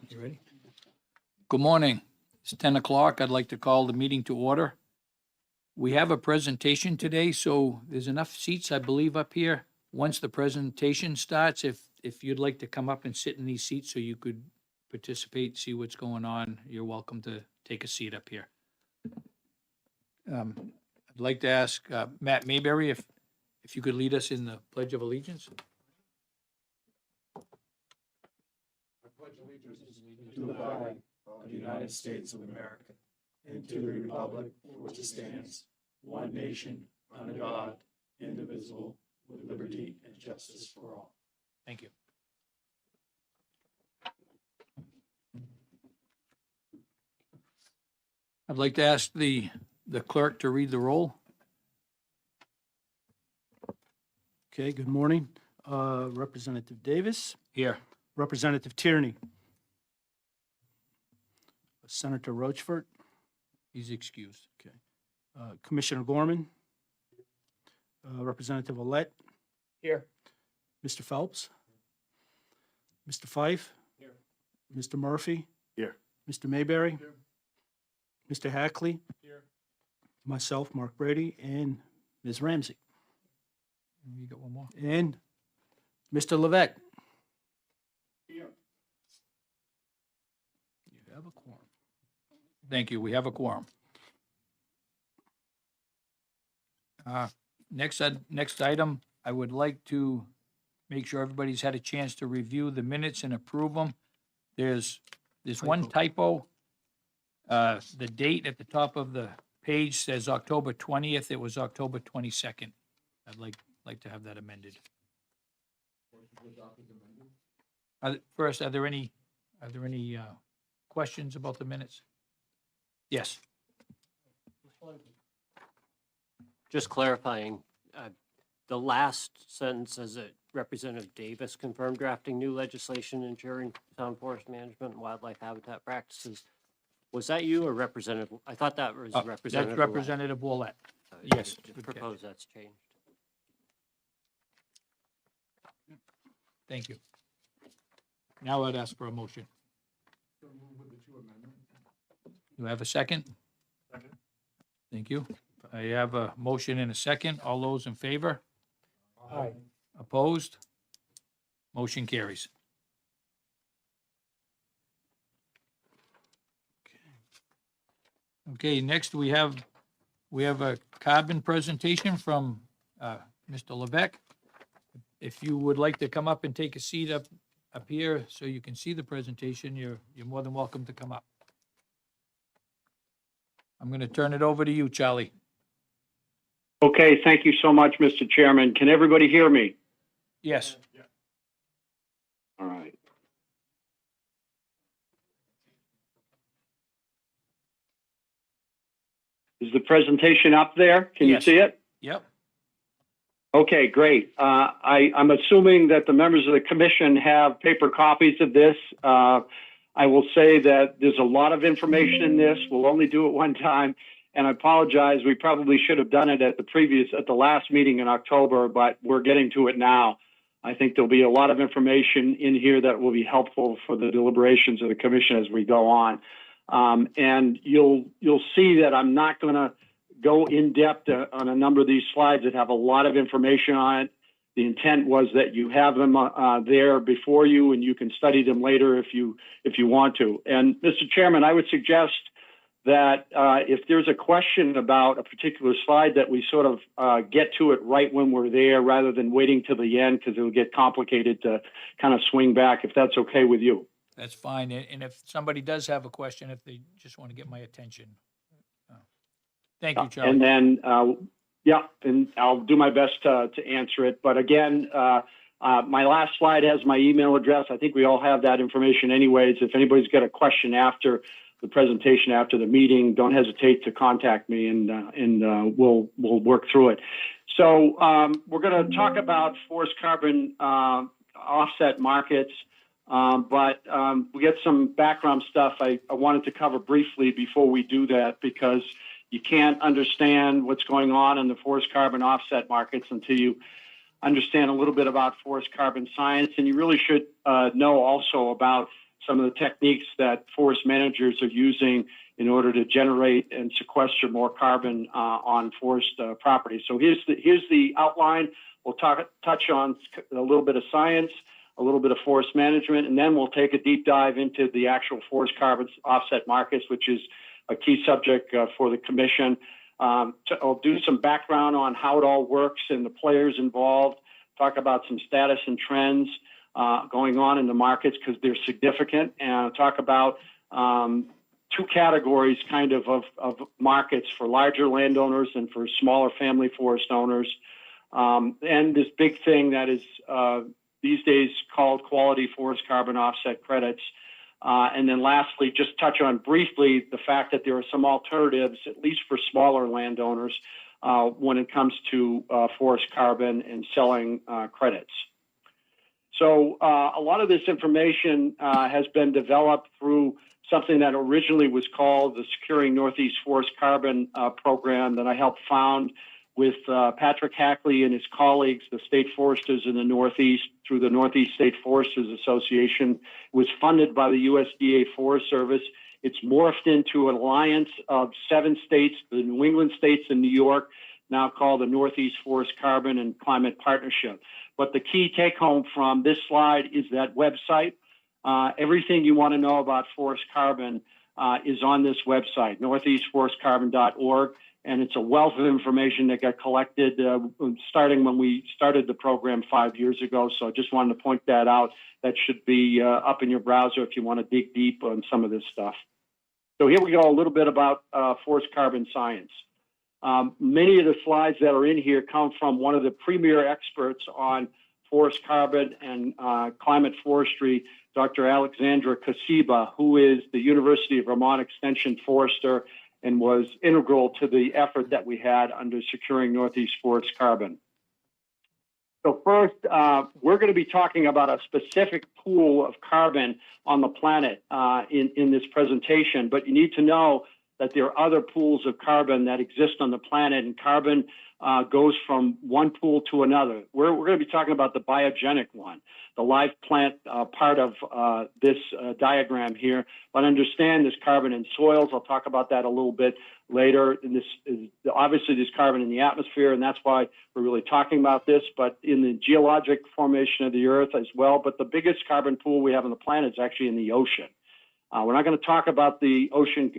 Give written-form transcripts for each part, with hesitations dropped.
You ready? Good morning. It's 10 o'clock. I'd like to call the meeting to order. We have a presentation today, so there's enough seats, I believe, up here. Once the presentation starts, if you'd like to come up and sit in these seats so you could participate, see what's going on, you're welcome to take a seat up here. I'd like to ask Matt Mayberry if you could lead us in the Pledge of Allegiance. I pledge allegiance to the flag of the United States of America and to the republic for which it stands, one nation, under God, indivisible, with liberty and justice for all. Thank you. I'd like to ask the clerk to read the roll. Okay, good morning. Representative Davis, Here. Representative Tierney, Senator Rochford, He's excused. Commissioner Gorman, Representative Olet. Here. Mr. Phelps, Mr. Fife. Here. Mr. Murphy. Here. Mr. Mayberry. Here. Mr. Hackley. Here. Myself, Mark Brady, and Ms. Ramsey. You got one more? And Mr. Levesque. Here. You have a quorum. Thank you. We have a quorum. Next item, I would like to make sure everybody's had a chance to review the minutes and approve them. There's one typo. The date at the top of the page says October 20th. It was October 22nd. I'd like to have that amended. First, are there any questions about the minutes? Yes. Just clarifying, the last sentence says that Representative Davis confirmed drafting new legislation ensuring town forest management and wildlife habitat practices. Was that you or Representative? I thought that was Representative. That's Representative Willett. Willett. Yes, Just good catch. propose that's changed. Thank you. Now I'd ask for a motion. Do I have a second? Second. Thank you. I have a motion and a second. All those in favor? Aye. Opposed? Motion carries. Okay, next we have a carbon presentation from Mr. Levesque. If you would like to come up and take a seat up here so you can see the presentation, you're more than welcome to come up. I'm going to turn it over to you, Charlie. Okay, thank you so much, Mr. Chairman. Can everybody hear me? Yes. All right. Is the presentation up there? Can you Yes. see it? Yep. Okay, great. I'm assuming that the members of the commission have paper copies of this. I will say that there's a lot of information in this. We'll only do it one time. And I apologize, we probably should have done it at the last meeting in October, but we're getting to it now. I think there'll be a lot of information in here that will be helpful for the deliberations of the commission as we go on. And you'll see that I'm not going to go in depth on a number of these slides that have a lot of information on it. The intent was that you have them there before you, and you can study them later if you want to. And Mr. Chairman, I would suggest that if there's a question about a particular slide, that we sort of get to it right when we're there rather than waiting till the end, because it'll get complicated to kind of swing back, if that's okay with you. That's fine. And if somebody does have a question, if they just want to get my attention. Thank you, Charlie. And then, and I'll do my best to answer it. But again, my last slide has my email address. I think we all have that information anyways. If anybody's got a question after the presentation, after the meeting, don't hesitate to contact me, and we'll work through it. So we're going to talk about forest carbon offset markets, but we get some background stuff I wanted to cover briefly before we do that, because you can't understand what's going on in the forest carbon offset markets until you understand a little bit about forest carbon science, and you really should know also about some of the techniques that forest managers are using in order to generate and sequester more carbon on forest property. So here's the outline. We'll touch on a little bit of science, a little bit of forest management, and then we'll take a deep dive into the actual forest carbon offset markets, which is a key subject for the commission. I'll do some background on how it all works and the players involved, talk about some status and trends going on in the markets because they're significant, and I'll talk about two categories kind of markets for larger landowners and for smaller family forest owners. And this big thing that is these days called quality forest carbon offset credits. And then lastly, just touch on briefly the fact that there are some alternatives, at least for smaller landowners, when it comes to forest carbon and selling credits. So a lot of this information has been developed through something that originally was called the Securing Northeast Forest Carbon program that I helped found with Patrick Hackley and his colleagues, the state foresters in the Northeast, through the Northeast State Foresters Association. It was funded by the USDA Forest Service. It's morphed into an alliance of 7 states, the New England states and New York, now called the Northeast Forest Carbon and Climate Partnership. But the key take home from this slide is that website. Everything you want to know about forest carbon is on this website, northeastforestcarbon.org. And it's a wealth of information that got collected starting when we started the program 5 years ago. So I just wanted to point that out. That should be up in your browser if you want to dig deep on some of this stuff. So here we go, a little bit about forest carbon science. Many of the slides that are in here come from one of the premier experts on forest carbon and climate forestry, Dr. Alexandra Kasiba, who is the University of Vermont Extension forester and was integral to the effort that we had under Securing Northeast Forest Carbon. So first, we're going to be talking about a specific pool of carbon on the planet in this presentation, but you need to know that there are other pools of carbon that exist on the planet, and carbon goes from one pool to another. We're going to be talking about the biogenic one, the live plant part of this diagram here. But understand there's carbon in soils. I'll talk about that a little bit later. And obviously there's carbon in the atmosphere, and that's why we're really talking about this, but in the geologic formation of the earth as well. But the biggest carbon pool we have on the planet is actually in the ocean. We're not going to talk about the ocean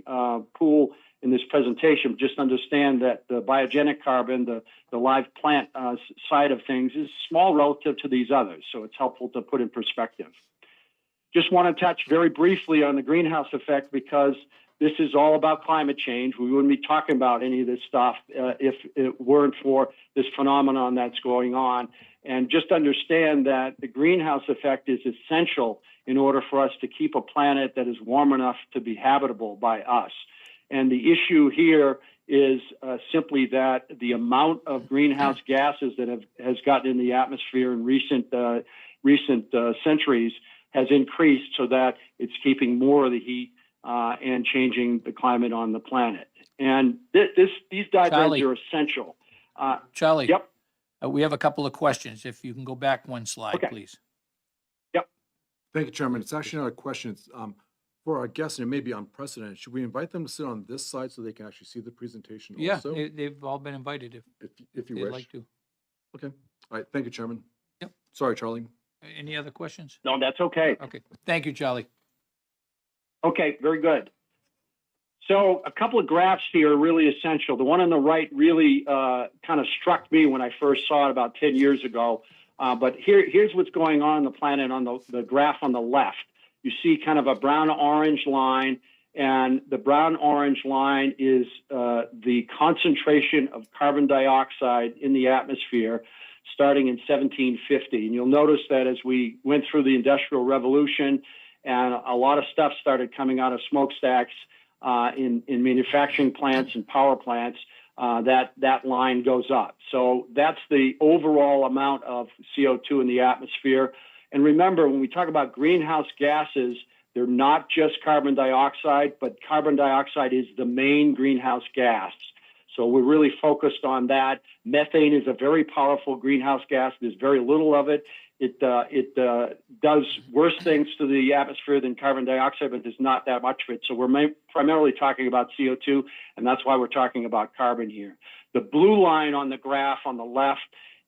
pool in this presentation. Just understand that the biogenic carbon, the live plant side of things, is small relative to these others. So it's helpful to put in perspective. Just want to touch very briefly on the greenhouse effect because this is all about climate change. We wouldn't be talking about any of this stuff if it weren't for this phenomenon that's going on. And just understand that the greenhouse effect is essential in order for us to keep a planet that is warm enough to be habitable by us. And the issue here is simply that the amount of greenhouse gases that has gotten in the atmosphere in recent centuries has increased so that it's keeping more of the heat and changing the climate on the planet. And these diagrams Charlie. are essential. Charlie. Yep. We have a couple of questions. If you can go back one slide, Okay. please. Yep. Thank you, Chairman. It's actually not a question. It's for our guests, and it may be unprecedented. Should we invite them to sit on this side so they can actually see the presentation Yeah, also? they've all been invited If you they'd wish. like to. Okay. All right. Thank you, Chairman. Yep. Sorry, Charlie. Any other questions? No, that's okay. Okay. Thank you, Charlie. Okay, very good. So a couple of graphs here are really essential. The one on the right really kind of struck me when I first saw it about 10 years ago. But here's what's going on the planet on the graph on the left. You see kind of a brown-orange line, and the brown-orange line is the concentration of carbon dioxide in the atmosphere starting in 1750. And you'll notice that as we went through the Industrial Revolution and a lot of stuff started coming out of smokestacks in manufacturing plants and power plants, that line goes up. So that's the overall amount of CO2 in the atmosphere. And remember, when we talk about greenhouse gases, they're not just carbon dioxide, but carbon dioxide is the main greenhouse gas. So we're really focused on that. Methane is a very powerful greenhouse gas. There's very little of it. It does worse things to the atmosphere than carbon dioxide, but there's not that much of it. So we're primarily talking about CO2, and that's why we're talking about carbon here. The blue line on the graph on the left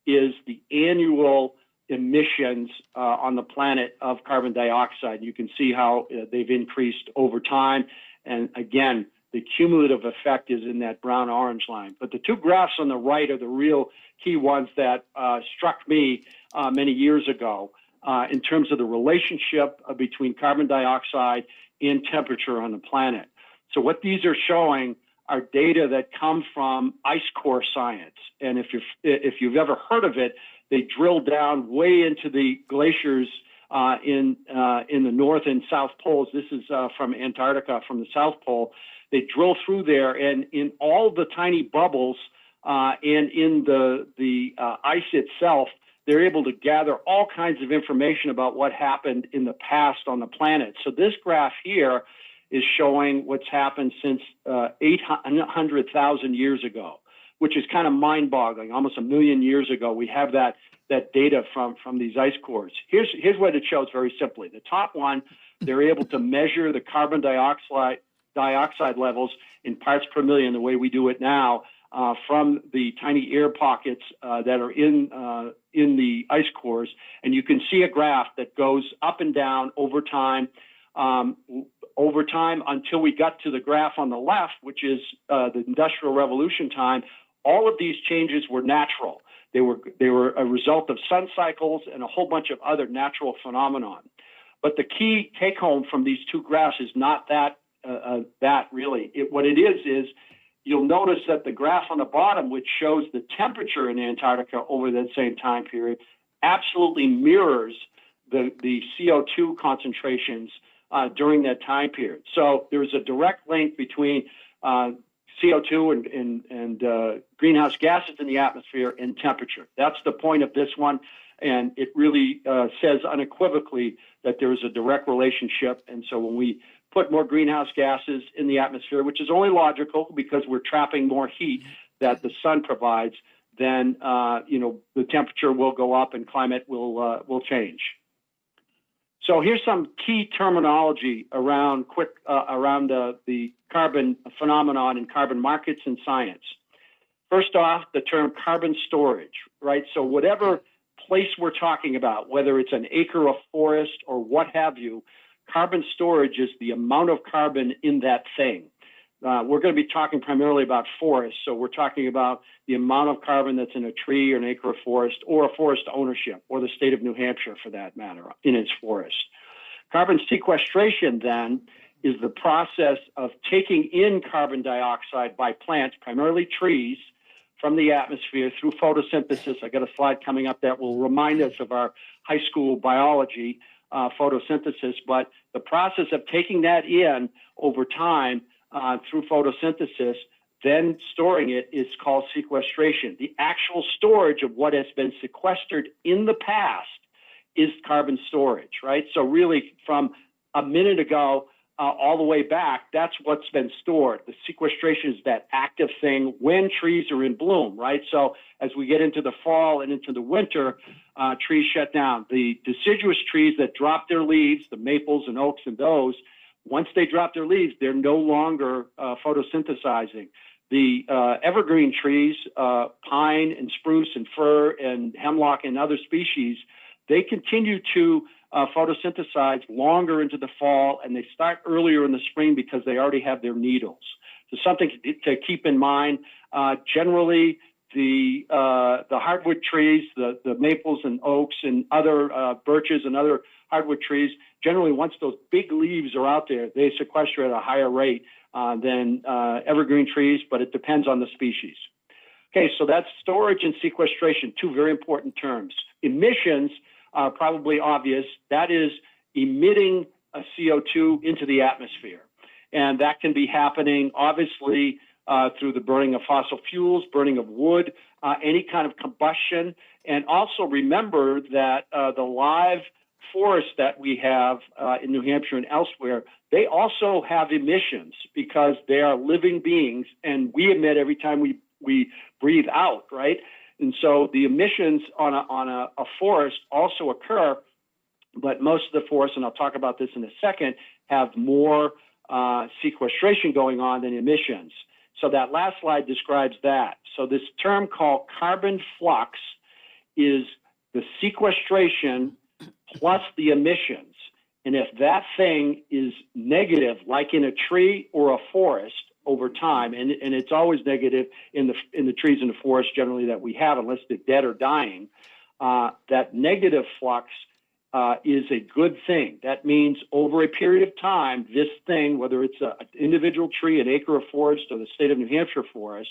is the annual emissions on the planet of carbon dioxide. You can see how they've increased over time. And again, the cumulative effect is in that brown-orange line. But the two graphs on the right are the real key ones that struck me many years ago in terms of the relationship between carbon dioxide and temperature on the planet. So what these are showing are data that come from ice core science. And if you've ever heard of it, they drill down way into the glaciers in the North and South Poles. This is from Antarctica, from the South Pole. They drill through there, and in all the tiny bubbles and in the ice itself, they're able to gather all kinds of information about what happened in the past on the planet. So this graph here is showing what's happened since 800,000 years ago, which is kind of mind-boggling. Almost 1 million years ago, we have that data from these ice cores. Here's what it shows very simply. The top one, they're able to measure the carbon dioxide levels in parts per million, the way we do it now, from the tiny air pockets that are in the ice cores. And you can see a graph that goes up and down over time until we got to the graph on the left, which is the Industrial Revolution time. All of these changes were natural. They were a result of sun cycles and a whole bunch of other natural phenomenon. But the key take home from these two graphs is not that really. What it is you'll notice that the graph on the bottom, which shows the temperature in Antarctica over that same time period, absolutely mirrors the CO2 concentrations during that time period. So there's a direct link between CO2 and greenhouse gases in the atmosphere and temperature. That's the point of this one. And it really says unequivocally that there is a direct relationship. And so when we put more greenhouse gases in the atmosphere, which is only logical because we're trapping more heat that the sun provides, then the temperature will go up and climate will change. So here's some key terminology around the carbon phenomenon and carbon markets in science. First off, the term carbon storage, right? So whatever place we're talking about, whether it's an acre of forest or what have you, carbon storage is the amount of carbon in that thing. We're going to be talking primarily about forests, so we're talking about the amount of carbon that's in a tree or an acre of forest, or a forest ownership, or the state of New Hampshire for that matter, in its forest. Carbon sequestration then is the process of taking in carbon dioxide by plants, primarily trees, from the atmosphere through photosynthesis. I got a slide coming up that will remind us of our high school biology, photosynthesis, but the process of taking that in over time through photosynthesis, then storing it is called sequestration. The actual storage of what has been sequestered in the past is carbon storage, right? So really from a minute ago all the way back, that's what's been stored. The sequestration is that active thing when trees are in bloom, right? So as we get into the fall and into the winter, trees shut down. The deciduous trees that drop their leaves, the maples and oaks and those, once they drop their leaves, they're no longer photosynthesizing. The evergreen trees, pine and spruce and fir and hemlock and other species, they continue to photosynthesize longer into the fall, and they start earlier in the spring because they already have their needles. So something to keep in mind. Generally, the hardwood trees, the maples and oaks and other birches and other hardwood trees, generally once those big leaves are out there, they sequester at a higher rate than evergreen trees, but it depends on the species. Okay, so that's storage and sequestration, two very important terms. Emissions are probably obvious. That is emitting a CO2 into the atmosphere. And that can be happening, obviously, through the burning of fossil fuels, burning of wood, any kind of combustion. And also remember that the live forests that we have in New Hampshire and elsewhere, they also have emissions because they are living beings, and we emit every time we breathe out, right? And so the emissions on a forest also occur, but most of the forests, and I'll talk about this in a second, have more sequestration going on than emissions. So that last slide describes that. So this term called carbon flux is the sequestration plus the emissions. And if that thing is negative, like in a tree or a forest over time, and it's always negative in the trees and the forest generally that we have, unless they're dead or dying, that negative flux is a good thing. That means over a period of time, this thing, whether it's an individual tree, an acre of forest, or the state of New Hampshire forest,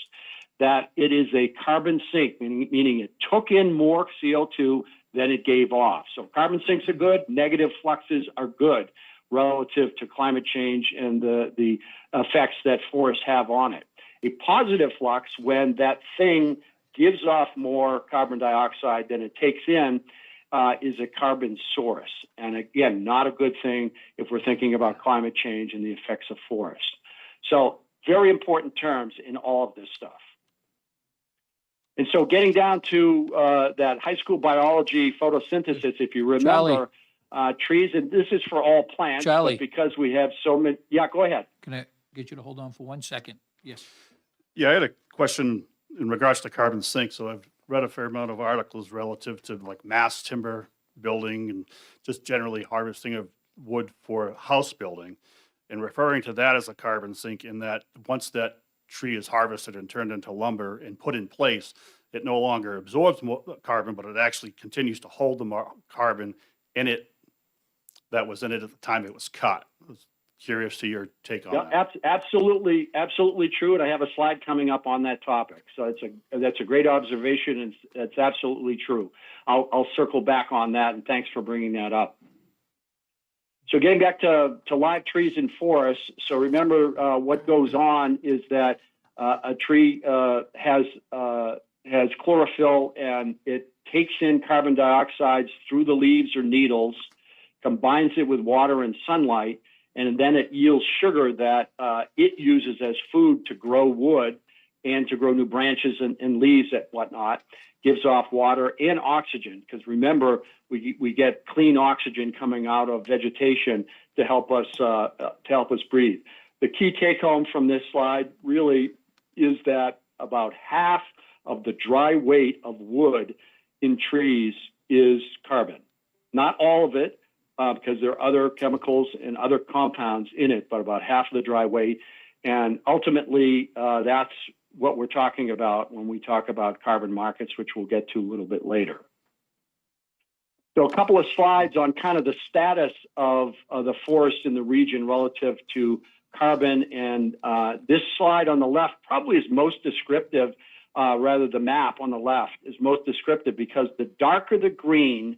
that it is a carbon sink, meaning it took in more CO2 than it gave off. So carbon sinks are good, negative fluxes are good relative to climate change and the effects that forests have on it. A positive flux, when that thing gives off more carbon dioxide than it takes in, is a carbon source. And again, not a good thing if we're thinking about climate change and the effects of forest. So very important terms in all of this stuff. And so getting down to that high school biology photosynthesis, if you remember, trees, and this is for all plants, Charlie. but because we have so many, yeah, go ahead. Can I get you to hold on for 1 second? Yes. Yeah, I had a question in regards to carbon sink. So I've read a fair amount of articles relative to like mass timber building and just generally harvesting of wood for house building, and referring to that as a carbon sink, in that once that tree is harvested and turned into lumber and put in place, it no longer absorbs more carbon, but it actually continues to hold the carbon in it that was in it at the time it was cut. I was curious to your take on that. Absolutely true. And I have a slide coming up on that topic. So that's a great observation, and it's absolutely true. I'll circle back on that, and thanks for bringing that up. So getting back to live trees and forests. So remember, what goes on is that a tree has chlorophyll, and it takes in carbon dioxide through the leaves or needles, combines it with water and sunlight, and then it yields sugar that it uses as food to grow wood and to grow new branches and leaves and whatnot. Gives off water and oxygen, because remember, we get clean oxygen coming out of vegetation to help us breathe. The key take home from this slide really is that about half of the dry weight of wood in trees is carbon. Not all of it, because there are other chemicals and other compounds in it, but about half of the dry weight. And ultimately, that's what we're talking about when we talk about carbon markets, which we'll get to a little bit later. So a couple of slides on kind of the status of the forest in the region relative to carbon. And this slide on the left probably is most descriptive, rather the map on the left is most descriptive, because the darker the green,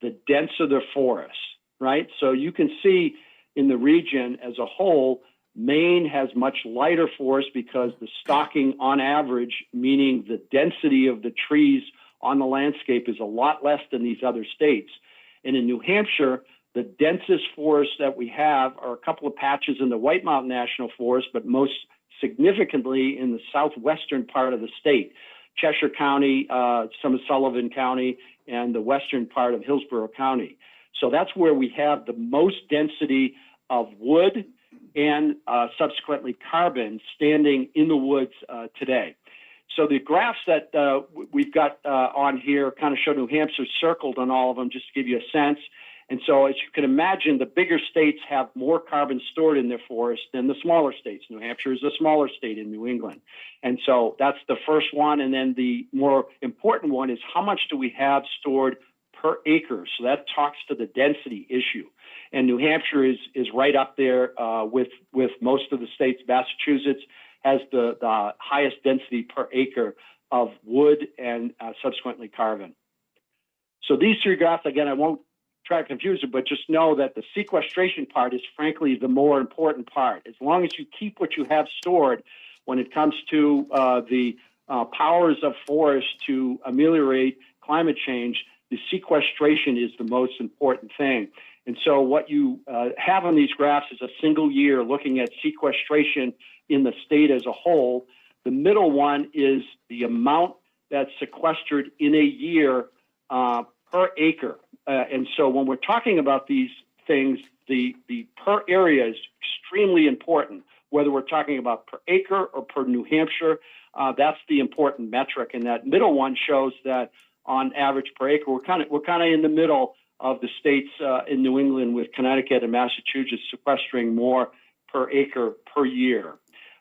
the denser the forest, right? So you can see in the region as a whole, Maine has much lighter forest because the stocking on average, meaning the density of the trees on the landscape, is a lot less than these other states. And in New Hampshire, the densest forests that we have are a couple of patches in the White Mountain National Forest, but most significantly in the southwestern part of the state, Cheshire County, some of Sullivan County, and the western part of Hillsborough County. So that's where we have the most density of wood and subsequently carbon standing in the woods today. So the graphs that we've got on here kind of show New Hampshire circled on all of them, just to give you a sense. And so as you can imagine, the bigger states have more carbon stored in their forests than the smaller states. New Hampshire is a smaller state in New England. And so that's the first one. And then the more important one is how much do we have stored per acre? So that talks to the density issue. And New Hampshire is right up there with most of the states. Massachusetts has the highest density per acre of wood and subsequently carbon. So these three graphs, again, I won't try to confuse it, but just know that the sequestration part is frankly the more important part. As long as you keep what you have stored when it comes to the powers of forests to ameliorate climate change, the sequestration is the most important thing. And so what you have on these graphs is a single year looking at sequestration in the state as a whole. The middle one is the amount that's sequestered in a year per acre. And so when we're talking about these things, the per area is extremely important, whether we're talking about per acre or per New Hampshire. That's the important metric. And that middle one shows that on average per acre, we're kind of in the middle of the states in New England, with Connecticut and Massachusetts sequestering more per acre per year.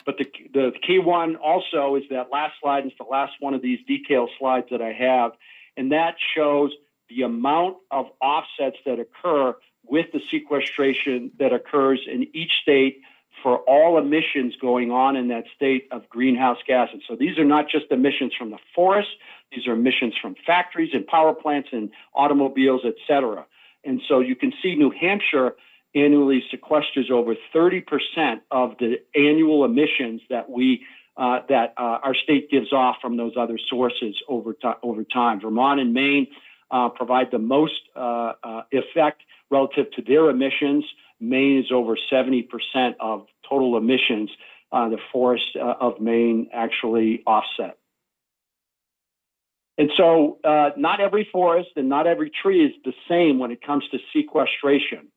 But the key one also is that last slide. It's the last one of these detailed slides that I have, and that shows the amount of offsets that occur with the sequestration that occurs in each state for all emissions going on in that state of greenhouse gases. So these are not just emissions from the forest, these are emissions from factories and power plants and automobiles, et cetera. And so you can see New Hampshire annually sequesters over 30% of the annual emissions that our state gives off from those other sources over time. Vermont and Maine provide the most effect relative to their emissions. Maine is over 70% of total emissions the forests of Maine actually offset. And so not every forest and not every tree is the same when it comes to sequestration.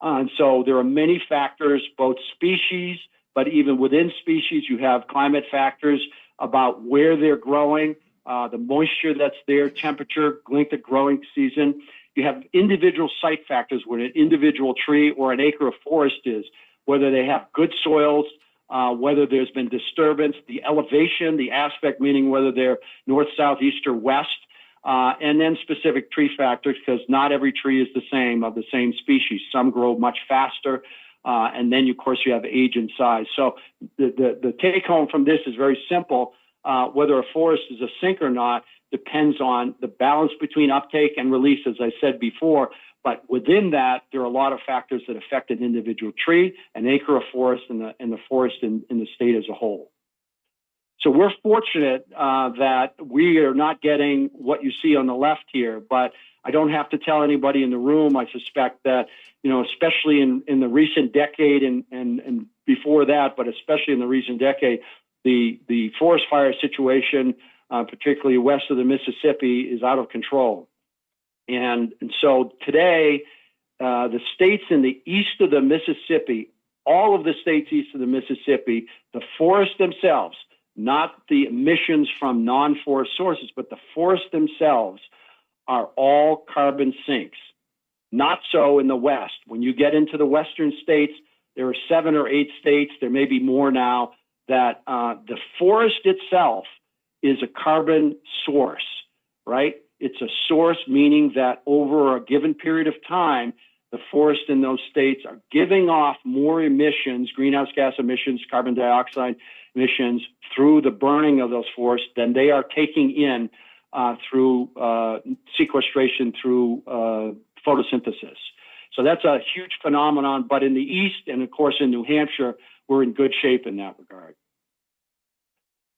And so there are many factors, both species, but even within species, you have climate factors about where they're growing, the moisture that's there, temperature, length of growing season. You have individual site factors where an individual tree or an acre of forest is, whether they have good soils, whether there's been disturbance, the elevation, the aspect, meaning whether they're north, south, east, or west, and then specific tree factors, because not every tree is the same of the same species. Some grow much faster, and then, of course, you have age and size. So the take home from this is very simple. Whether a forest is a sink or not depends on the balance between uptake and release, as I said before. But within that, there are a lot of factors that affect an individual tree, an acre of forest, and the forest in the state as a whole. So we're fortunate that we are not getting what you see on the left here, but I don't have to tell anybody in the room. I suspect that, especially in the recent decade and before that, but especially in the recent decade, the forest fire situation, particularly west of the Mississippi, is out of control. And so today, the states in the east of the Mississippi, all of the states east of the Mississippi, the forests themselves, not the emissions from non-forest sources, but the forests themselves are all carbon sinks. Not so in the West. When you get into the Western states, there are 7 or 8 states, there may be more now, that the forest itself is a carbon source, right? It's a source, meaning that over a given period of time, the forest in those states are giving off more emissions, greenhouse gas emissions, carbon dioxide emissions, through the burning of those forests than they are taking in through sequestration, through photosynthesis. So that's a huge phenomenon. But in the East, and of course in New Hampshire, we're in good shape in that regard.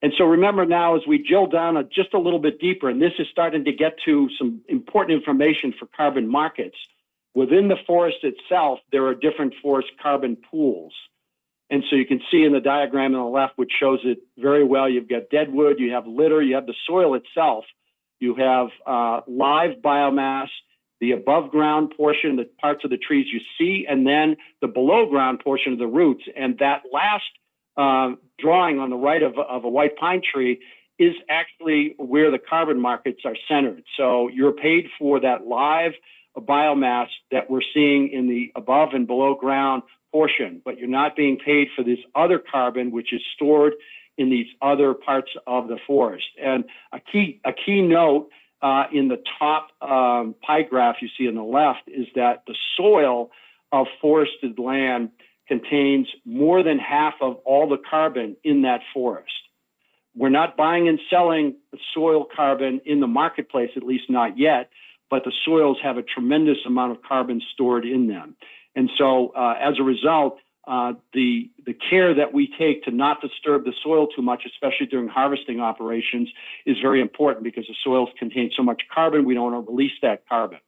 And so remember now, as we drill down just a little bit deeper, and this is starting to get to some important information for carbon markets, within the forest itself, there are different forest carbon pools. And so you can see in the diagram on the left, which shows it very well, you've got deadwood, you have litter, you have the soil itself, you have live biomass, the above ground portion, the parts of the trees you see, and then the below ground portion of the roots. And that last drawing on the right of a white pine tree is actually where the carbon markets are centered. So you're paid for that live biomass that we're seeing in the above and below ground portion, but you're not being paid for this other carbon, which is stored in these other parts of the forest. And a key note in the top pie graph you see on the left is that the soil of forested land contains more than half of all the carbon in that forest. We're not buying and selling the soil carbon in the marketplace, at least not yet, but the soils have a tremendous amount of carbon stored in them. And so as a result, the care that we take to not disturb the soil too much, especially during harvesting operations, is very important because the soils contain so much carbon, we don't want to release that carbon.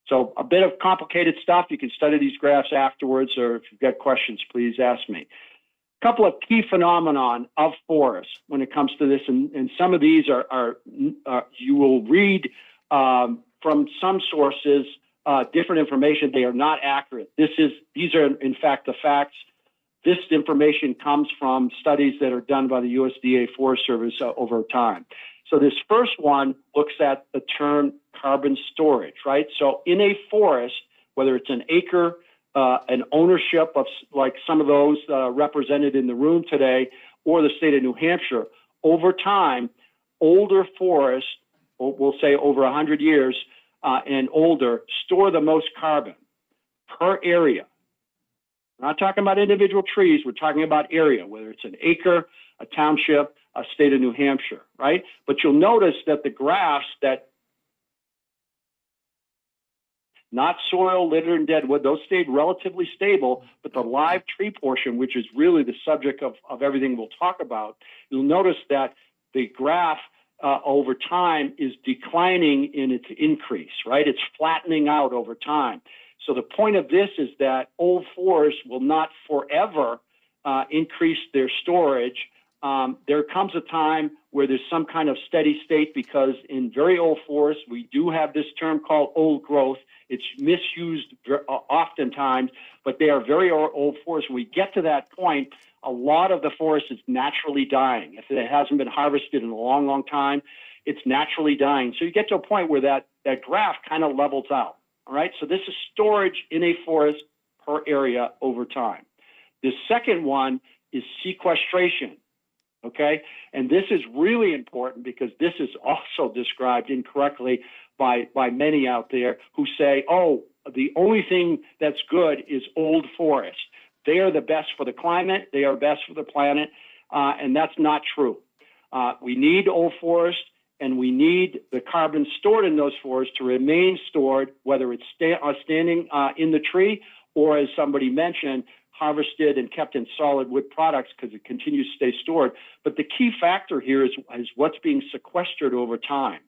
So a bit of complicated stuff. You can study these graphs afterwards, or if you've got questions, please ask me. A couple of key phenomenon of forests when it comes to this, and some of these are you will read from some sources different information. They are not accurate. These are in fact the facts. This information comes from studies that are done by the USDA Forest Service over time. So this first one looks at the term carbon storage, right? So in a forest, whether it's an acre, an ownership of like some of those represented in the room today, or the state of New Hampshire, over time, older forests, we'll say over 100 years and older, store the most carbon per area. We're not talking about individual trees, we're talking about area, whether it's an acre, a township, a state of New Hampshire, right? But you'll notice that the graphs that not soil, litter, and dead wood, those stayed relatively stable, but the live tree portion, which is really the subject of everything we'll talk about, you'll notice that the graph over time is declining in its increase, right? It's flattening out over time. So the point of this is that old forests will not forever increase their storage. There comes a time where there's some kind of steady state, because in very old forests, we do have this term called old growth. It's misused oftentimes, but they are very old forests. When we get to that point, a lot of the forest is naturally dying. If it hasn't been harvested in a long, long time, it's naturally dying. So you get to a point where that graph kind of levels out. All right, so this is storage in a forest per area over time. The second one is sequestration, okay? And this is really important because this is also described incorrectly by many out there who say, oh, the only thing that's good is old forest. They are the best for the climate, they are best for the planet, and that's not true. We need old forest, and we need the carbon stored in those forests to remain stored, whether it's standing in the tree or, as somebody mentioned, harvested and kept in solid wood products because it continues to stay stored. But the key factor here is what's being sequestered over time.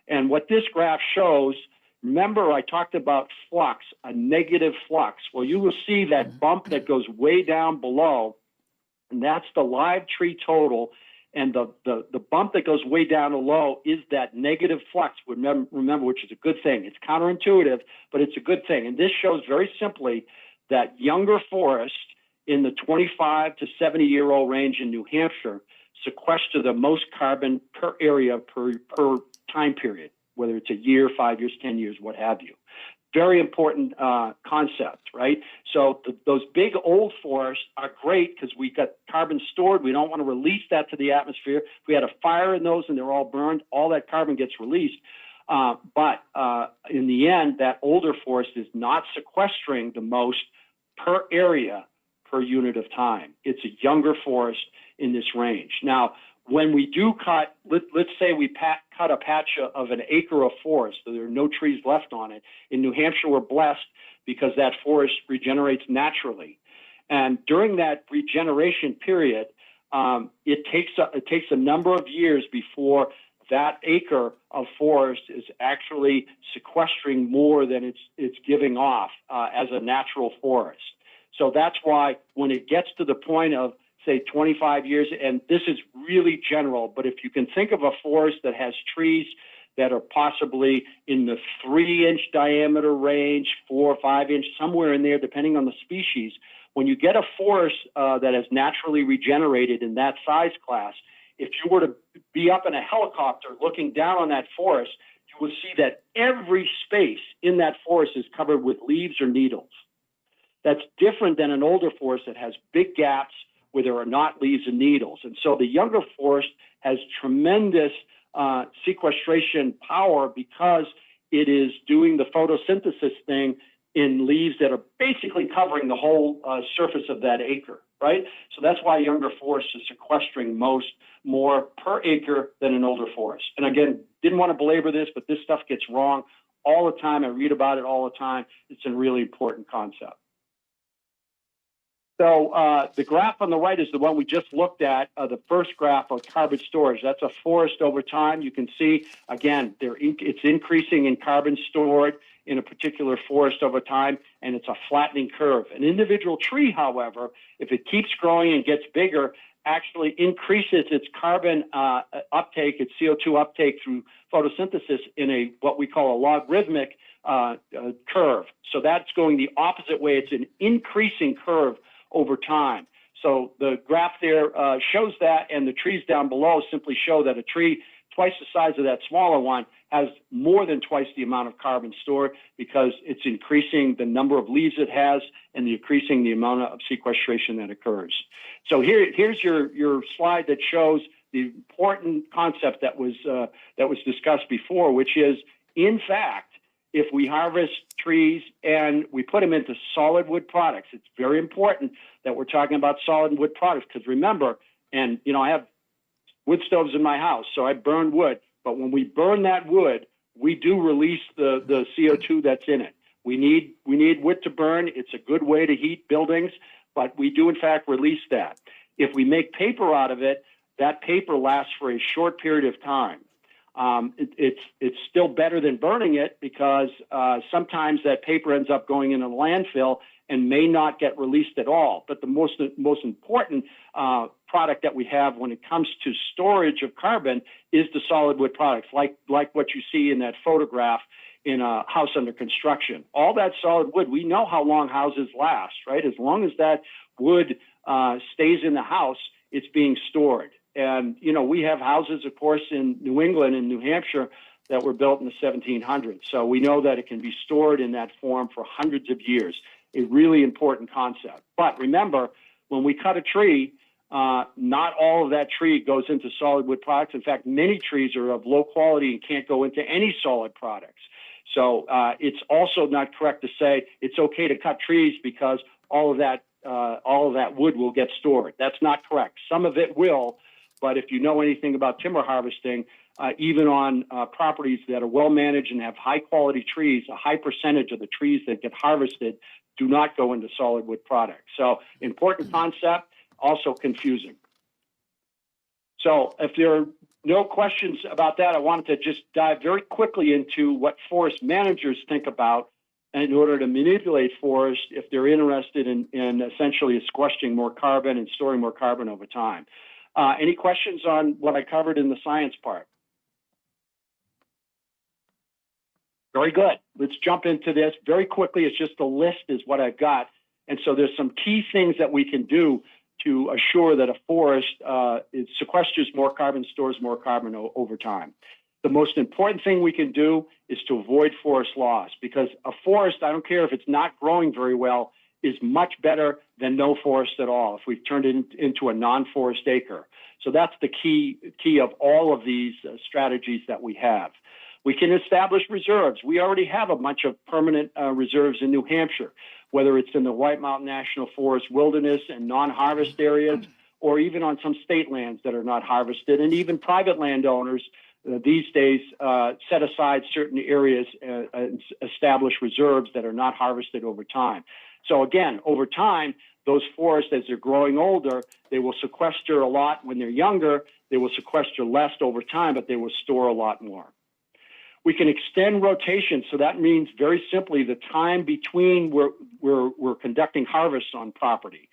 And what this graph shows, remember I talked about flux, a negative flux. Well, you will see that bump that goes way down below, and that's the live tree total. And the bump that goes way down low is that negative flux, remember, which is a good thing. It's counterintuitive, but it's a good thing. And this shows very simply that younger forests in the 25 to 70-year-old range in New Hampshire sequester the most carbon per area per time period, whether it's a year, 5 years, 10 years, what have you. Very important concept, right? So those big old forests are great because we got carbon stored. We don't want to release that to the atmosphere. If we had a fire in those and they're all burned, all that carbon gets released. But in the end, that older forest is not sequestering the most per area per unit of time. It's a younger forest in this range. Now, when we do cut, let's say we cut a patch of an acre of forest, so there are no trees left on it. In New Hampshire, we're blessed because that forest regenerates naturally. And during that regeneration period, it takes a number of years before that acre of forest is actually sequestering more than it's giving off as a natural forest. So that's why when it gets to the point of, say, 25 years, and this is really general, but if you can think of a forest that has trees that are possibly in the 3-inch diameter range, 4 or 5 inch, somewhere in there, depending on the species, when you get a forest that has naturally regenerated in that size class, if you were to be up in a helicopter looking down on that forest, you will see that every space in that forest is covered with leaves or needles. That's different than an older forest that has big gaps where there are not leaves and needles. And so the younger forest has tremendous sequestration power because it is doing the photosynthesis thing in leaves that are basically covering the whole surface of that acre, right? So that's why younger forests are sequestering more per acre than an older forest. And again, didn't want to belabor this, but this stuff gets wrong all the time. I read about it all the time. It's a really important concept. So the graph on the right is the one we just looked at, the first graph of carbon storage. That's a forest over time. You can see, again, it's increasing in carbon stored in a particular forest over time, and it's a flattening curve. An individual tree, however, if it keeps growing and gets bigger, actually increases its carbon uptake, its CO2 uptake through photosynthesis in what we call a logarithmic curve. So that's going the opposite way. It's an increasing curve over time. So the graph there shows that, and the trees down below simply show that a tree twice the size of that smaller one has more than twice the amount of carbon stored because it's increasing the number of leaves it has and increasing the amount of sequestration that occurs. So here's your slide that shows the important concept that was discussed before, which is, in fact, if we harvest trees and we put them into solid wood products, it's very important that we're talking about solid wood products because remember, and I have wood stoves in my house, so I burn wood. But when we burn that wood, we do release the CO2 that's in it. We need wood to burn. It's a good way to heat buildings, but we do in fact release that. If we make paper out of it, that paper lasts for a short period of time. It's still better than burning it because sometimes that paper ends up going in a landfill and may not get released at all. But the most important product that we have when it comes to storage of carbon is the solid wood products, like what you see in that photograph in a house under construction. All that solid wood, we know how long houses last, right? As long as that wood stays in the house, it's being stored. And, we have houses, of course, in New England and New Hampshire that were built in the 1700s. So we know that it can be stored in that form for hundreds of years. A really important concept. But remember, when we cut a tree, not all of that tree goes into solid wood products. In fact, many trees are of low quality and can't go into any solid products. So it's also not correct to say it's okay to cut trees because all of that wood will get stored. That's not correct. Some of it will, but if you know anything about timber harvesting, even on properties that are well managed and have high quality trees, a high percentage of the trees that get harvested do not go into solid wood products. So important concept, also confusing. So if there are no questions about that, I wanted to just dive very quickly into what forest managers think about in order to manipulate forests if they're interested in essentially sequestering more carbon and storing more carbon over time. Any questions on what I covered in the science part? Very good. Let's jump into this very quickly. It's just a list is what I've got. And so there's some key things that we can do to assure that a forest it sequesters more carbon, stores more carbon over time. The most important thing we can do is to avoid forest loss because a forest, I don't care if it's not growing very well, is much better than no forest at all if we've turned it into a non-forest acre. So that's the key of all of these strategies that we have. We can establish reserves. We already have a bunch of permanent reserves in New Hampshire, whether it's in the White Mountain National Forest wilderness and non-harvest areas, or even on some state lands that are not harvested, and even private landowners these days set aside certain areas and establish reserves that are not harvested over time. So again, over time, those forests, as they're growing older, they will sequester a lot when they're younger. They will sequester less over time, but they will store a lot more. We can extend rotation. So that means very simply the time between we're conducting harvests on property.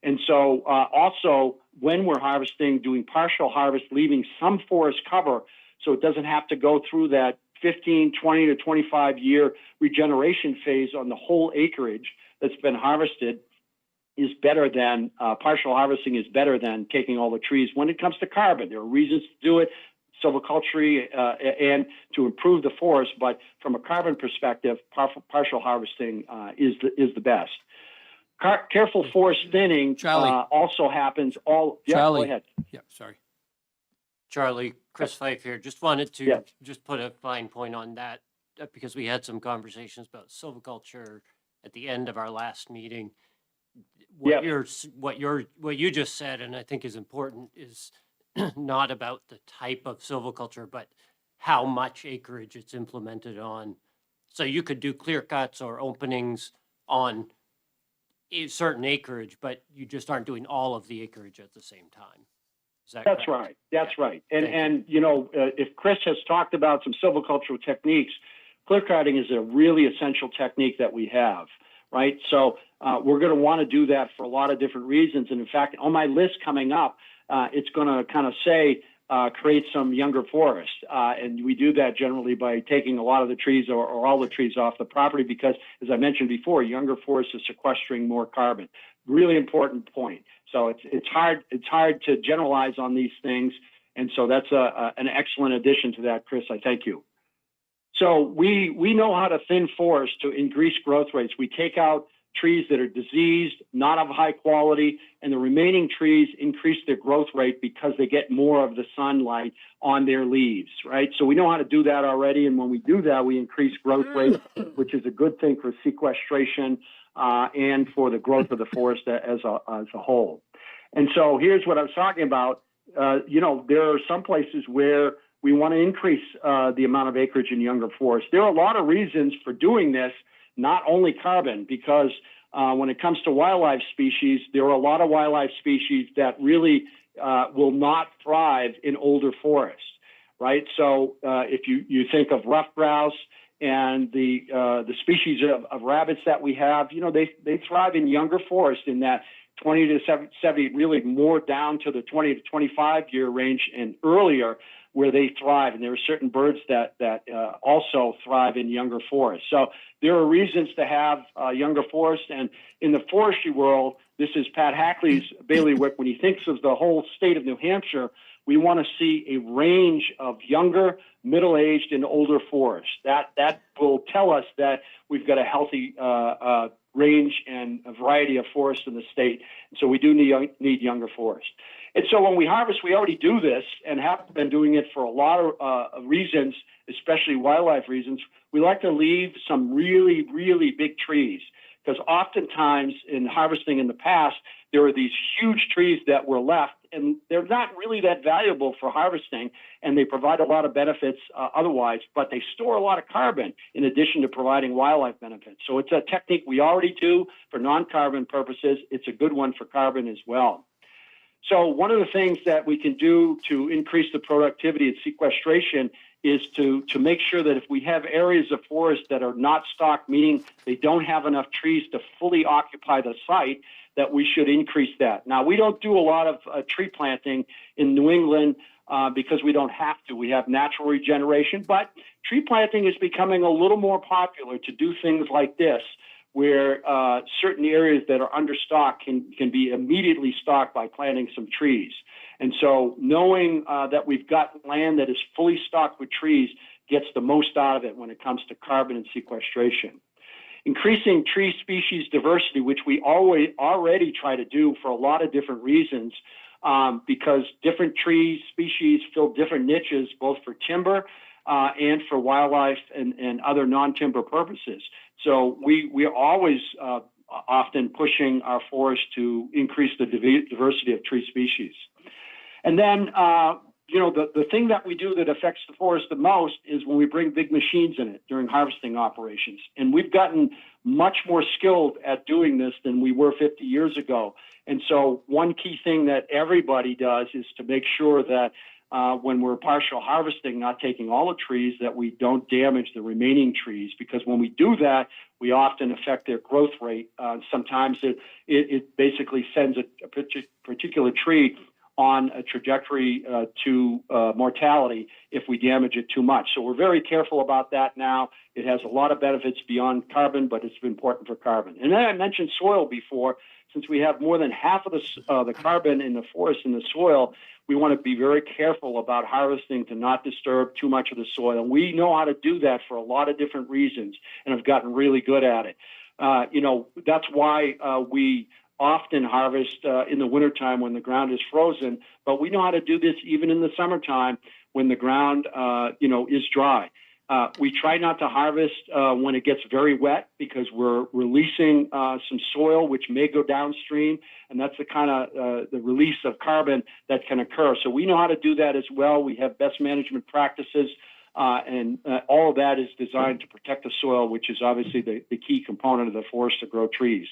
And so also when we're harvesting, doing partial harvest, leaving some forest cover so it doesn't have to go through that 15, 20 to 25 year regeneration phase on the whole acreage that's been harvested is better than, partial harvesting is better than taking all the trees when it comes to carbon. There are reasons to do it, silviculture and to improve the forest, but from a carbon perspective, partial harvesting is the best. Careful forest thinning also happens all. Yeah, Charlie. go ahead. Yeah, sorry. Charlie, Chris Fife here. Just wanted to just put a fine point on that because we had some conversations about silviculture at the end of our last meeting. What you just said, and I think is important, is not about the type of silviculture, but how much acreage it's implemented on. So you could do clear cuts or openings on certain acreage, but you just aren't doing all of the acreage at the same time. Is that That's correct? right. That's right. And, Thank you. and, you know, if Chris has talked about some silvicultural techniques, clear cutting is a really essential technique that we have, right? So we're going to want to do that for a lot of different reasons. And in fact, on my list coming up, it's going to kind of say, create some younger forest. And we do that generally by taking a lot of the trees or all the trees off the property because, as I mentioned before, younger forest is sequestering more carbon. Really important point. So it's hard to generalize on these things. And so that's an excellent addition to that, Chris. I thank you. So we know how to thin forest to increase growth rates. We take out trees that are diseased, not of high quality, and the remaining trees increase their growth rate because they get more of the sunlight on their leaves, right? So we know how to do that already, and when we do that, we increase growth rate, which is a good thing for sequestration and for the growth of the forest as a whole. And so here's what I was talking about. You know, there are some places where we want to increase the amount of acreage in younger forests. There are a lot of reasons for doing this, not only carbon, because when it comes to wildlife species, there are a lot of wildlife species that really will not thrive in older forests, right? So if you think of ruffed grouse and the species of rabbits that we have, you know, they thrive in younger forests in that 20 to 70, really more down to the 20 to 25 year range and earlier, where they thrive. And there are certain birds that also thrive in younger forests. So there are reasons to have younger forests. And in the forestry world, this is Pat Hackley's bailiwick. When he thinks of the whole state of New Hampshire, we want to see a range of younger, middle-aged, and older forests. That will tell us that we've got a healthy range and a variety of forests in the state. And so we do need younger forests. And so when we harvest, we already do this and have been doing it for a lot of reasons, especially wildlife reasons. We like to leave some really, really big trees because oftentimes in harvesting in the past, there were these huge trees that were left and they're not really that valuable for harvesting and they provide a lot of benefits otherwise, but they store a lot of carbon in addition to providing wildlife benefits. So it's a technique we already do for non-carbon purposes. It's a good one for carbon as well. So one of the things that we can do to increase the productivity of sequestration is to make sure that if we have areas of forest that are not stocked, meaning they don't have enough trees to fully occupy the site, that we should increase that. Now, we don't do a lot of tree planting in New England because we don't have to. We have natural regeneration, but tree planting is becoming a little more popular to do things like this, where certain areas that are understocked can be immediately stocked by planting some trees. And so knowing that we've got land that is fully stocked with trees gets the most out of it when it comes to carbon and sequestration. Increasing tree species diversity, which we already try to do for a lot of different reasons, because different tree species fill different niches, both for timber and for wildlife and other non-timber purposes. So we are always often pushing our forests to increase the diversity of tree species. And then, you know, the thing that we do that affects the forest the most is when we bring big machines in it during harvesting operations. And we've gotten much more skilled at doing this than we were 50 years ago. And so one key thing that everybody does is to make sure that when we're partial harvesting, not taking all the trees, that we don't damage the remaining trees, because when we do that, we often affect their growth rate. Sometimes it basically sends a particular tree on a trajectory to mortality if we damage it too much. So we're very careful about that now. It has a lot of benefits beyond carbon, but it's important for carbon. And then I mentioned soil before. Since we have more than half of the carbon in the forest in the soil, we want to be very careful about harvesting to not disturb too much of the soil. And we know how to do that for a lot of different reasons and have gotten really good at it. You know, that's why we often harvest in the wintertime when the ground is frozen, but we know how to do this even in the summertime when the ground, you know, is dry. We try not to harvest when it gets very wet because we're releasing some soil which may go downstream, and that's the kind of the release of carbon that can occur. So we know how to do that as well. We have best management practices, and all of that is designed to protect the soil, which is obviously the key component of the forest to grow trees.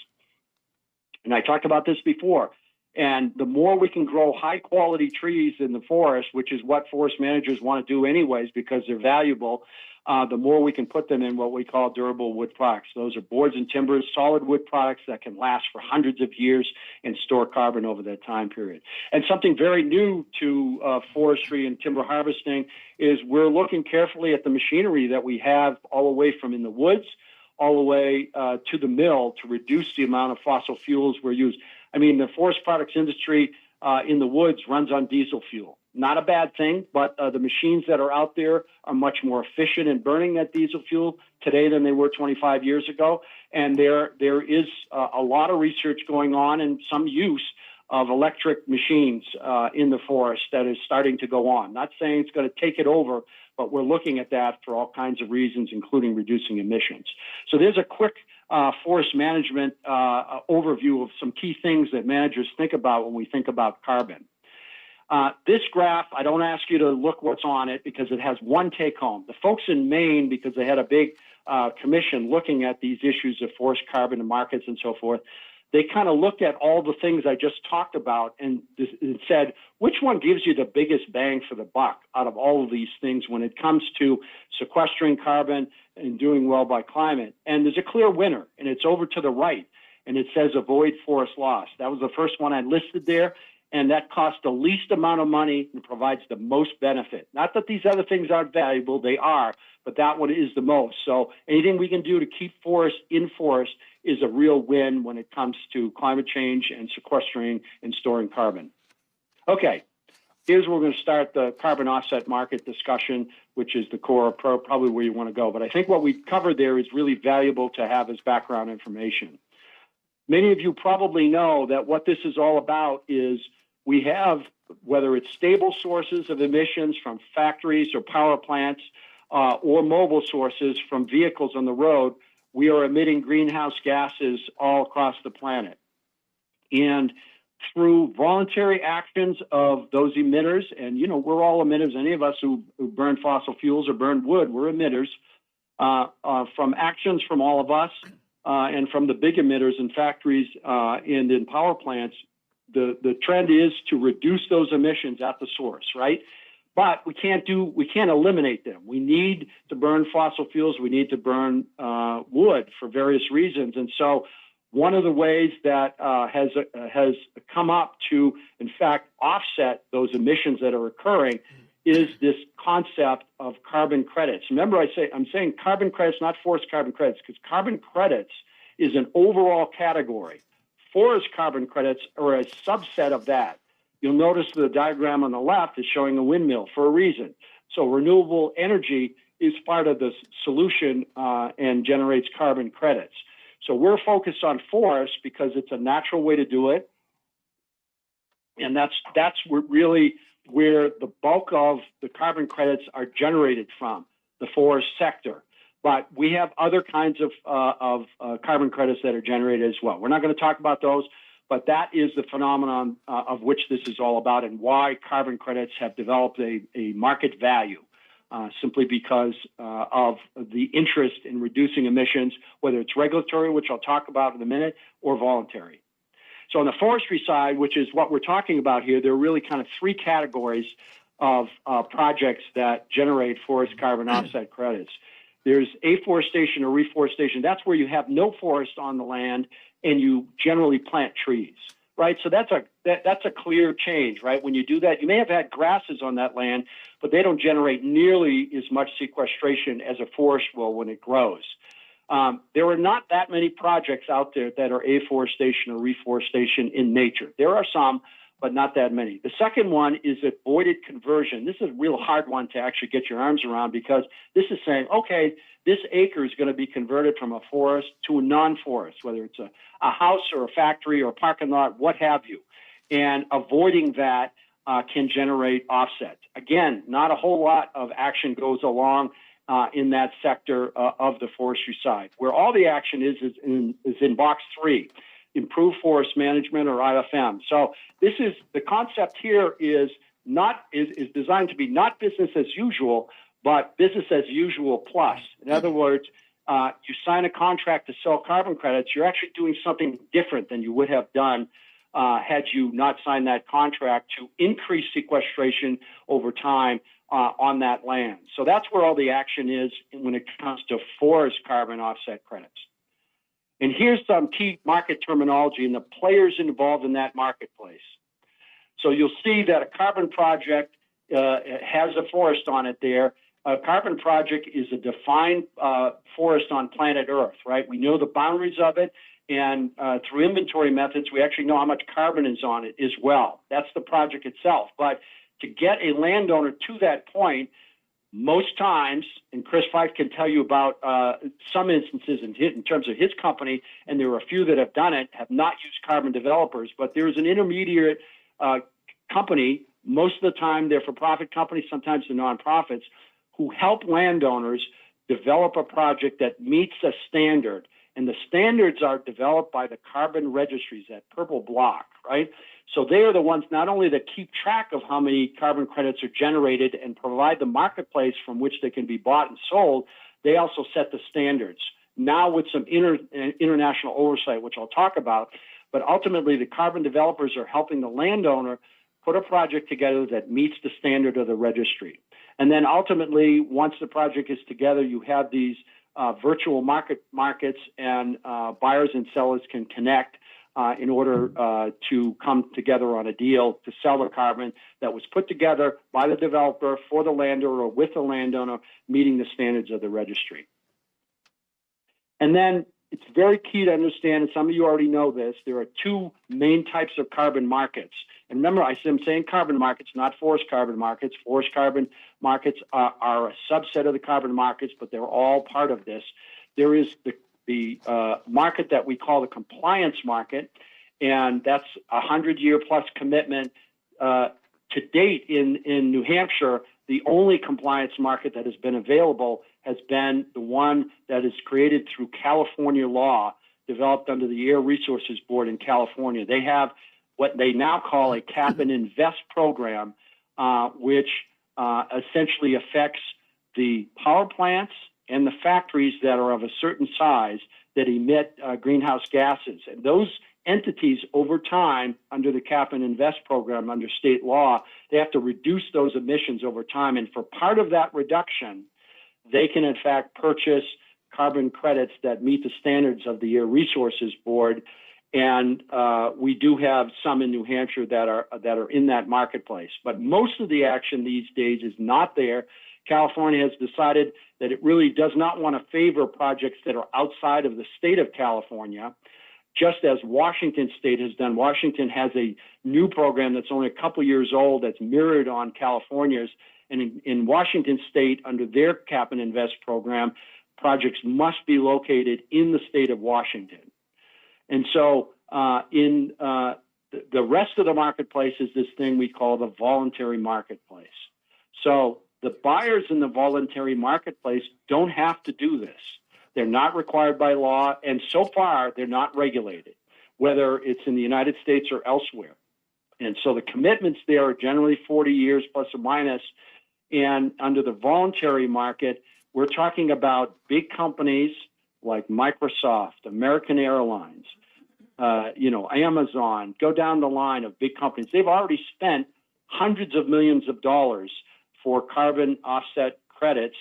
And I talked about this before. And the more we can grow high quality trees in the forest, which is what forest managers want to do anyways because they're valuable, the more we can put them in what we call durable wood products. Those are boards and timbers, solid wood products that can last for hundreds of years and store carbon over that time period. And something very new to forestry and timber harvesting is we're looking carefully at the machinery that we have all the way from in the woods all the way to the mill to reduce the amount of fossil fuels we're using. I mean, the forest products industry in the woods runs on diesel fuel. Not a bad thing, but the machines that are out there are much more efficient in burning that diesel fuel today than they were 25 years ago. And there is a lot of research going on and some use of electric machines in the forest that is starting to go on. Not saying it's going to take it over, but we're looking at that for all kinds of reasons, including reducing emissions. So there's a quick forest management overview of some key things that managers think about when we think about carbon. This graph, I don't ask you to look what's on it because it has one take home. The folks in Maine, because they had a big commission looking at these issues of forest carbon and markets and so forth, they kind of looked at all the things I just talked about and said, which one gives you the biggest bang for the buck out of all of these things when it comes to sequestering carbon and doing well by climate? And there's a clear winner, and it's over to the right, and it says avoid forest loss. That was the first one I listed there, and that costs the least amount of money and provides the most benefit. Not that these other things aren't valuable, they are, but that one is the most. So anything we can do to keep forests in forest is a real win when it comes to climate change and sequestering and storing carbon. Okay, here's where we're going to start the carbon offset market discussion, which is the core, probably where you want to go. But I think what we covered there is really valuable to have as background information. Many of you probably know that what this is all about is we have, whether it's stable sources of emissions from factories or power plants or mobile sources from vehicles on the road, we are emitting greenhouse gases all across the planet. And through voluntary actions of those emitters, and you know, we're all emitters, any of us who burn fossil fuels or burn wood, we're emitters, from actions from all of us and from the big emitters in factories and in power plants, the trend is to reduce those emissions at the source, right? But we can't eliminate them. We need to burn fossil fuels. We need to burn wood for various reasons. And so one of the ways that has come up to, in fact, offset those emissions that are occurring is this concept of carbon credits. Remember, I'm saying carbon credits, not forest carbon credits, because carbon credits is an overall category. Forest carbon credits are a subset of that. You'll notice the diagram on the left is showing a windmill for a reason. So renewable energy is part of the solution and generates carbon credits. So we're focused on forests because it's a natural way to do it. And that's really where the bulk of the carbon credits are generated from, the forest sector. But we have other kinds of carbon credits that are generated as well. We're not going to talk about those, but that is the phenomenon of which this is all about and why carbon credits have developed a market value, simply because of the interest in reducing emissions, whether it's regulatory, which I'll talk about in a minute, or voluntary. So on the forestry side, which is what we're talking about here, there are really kind of three categories of projects that generate forest carbon offset credits. There's afforestation or reforestation. That's where you have no forest on the land and you generally plant trees, right? So that's a clear change, right? When you do that, you may have had grasses on that land, but they don't generate nearly as much sequestration as a forest will when it grows. There are not that many projects out there that are afforestation or reforestation in nature. There are some, but not that many. The second one is avoided conversion. This is a real hard one to actually get your arms around because this is saying, okay, this acre is going to be converted from a forest to a non-forest, whether it's a house or a factory or a parking lot, what have you. And avoiding that can generate offsets. Again, not a whole lot of action goes along in that sector of the forestry side. Where all the action is in box 3. Improve forest management or IFM. So this is the concept here is designed to be not business as usual, but business as usual plus. In other words, you sign a contract to sell carbon credits, you're actually doing something different than you would have done had you not signed that contract to increase sequestration over time on that land. So that's where all the action is when it comes to forest carbon offset credits. And here's some key market terminology and the players involved in that marketplace. So you'll see that a carbon project has a forest on it there. A carbon project is a defined forest on planet Earth, right? We know the boundaries of it, and through inventory methods, we actually know how much carbon is on it as well. That's the project itself. But to get a landowner to that point, most times, and Chris Fife can tell you about some instances in terms of his company, and there are a few that have done it, have not used carbon developers, but there is an intermediate company, most of the time they're for-profit companies, sometimes they're nonprofits, who help landowners develop a project that meets a standard. And the standards are developed by the carbon registries, that purple block, right? So they are the ones not only that keep track of how many carbon credits are generated and provide the marketplace from which they can be bought and sold, they also set the standards. Now with some international oversight, which I'll talk about, but ultimately the carbon developers are helping the landowner put a project together that meets the standard of the registry. And then ultimately, once the project is together, you have these virtual markets, and buyers and sellers can connect in order to come together on a deal to sell the carbon that was put together by the developer for the landowner or with the landowner, meeting the standards of the registry. And then it's very key to understand, and some of you already know this, there are two main types of carbon markets. And remember, I'm saying carbon markets, not forest carbon markets. Forest carbon markets are a subset of the carbon markets, but they're all part of this. There is the market that we call the compliance market, and that's a 100-year plus commitment. To date in New Hampshire, the only compliance market that has been available has been the one that is created through California law, developed under the Air Resources Board in California. They have what they now call a cap and invest program, which essentially affects the power plants and the factories that are of a certain size that emit greenhouse gases. And those entities over time, under the cap and invest program, under state law, they have to reduce those emissions over time. And for part of that reduction, they can in fact purchase carbon credits that meet the standards of the Air Resources Board. And we do have some in New Hampshire that are in that marketplace. But most of the action these days is not there. California has decided that it really does not want to favor projects that are outside of the state of California, just as Washington state has done. Washington has a new program that's only a couple years old that's mirrored on California's. And in Washington state, under their cap and invest program, projects must be located in the state of Washington. And so in the rest of the marketplace is this thing we call the voluntary marketplace. So the buyers in the voluntary marketplace don't have to do this. They're not required by law, and so far they're not regulated, whether it's in the United States or elsewhere. And so the commitments there are generally 40 years plus or minus. And under the voluntary market, we're talking about big companies like Microsoft, American Airlines, Amazon, go down the line of big companies. They've already spent hundreds of millions of dollars for carbon offset credits,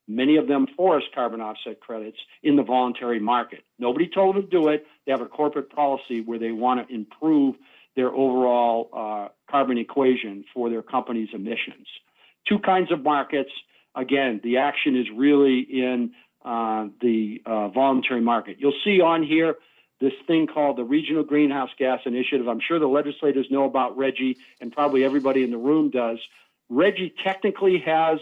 many of them forest carbon offset credits, in the voluntary market. Nobody told them to do it. They have a corporate policy where they want to improve their overall carbon equation for their company's emissions. Two kinds of markets. Again, the action is really in the voluntary market. You'll see on here this thing called the Regional Greenhouse Gas Initiative. I'm sure the legislators know about RGGI, and probably everybody in the room does. RGGI technically has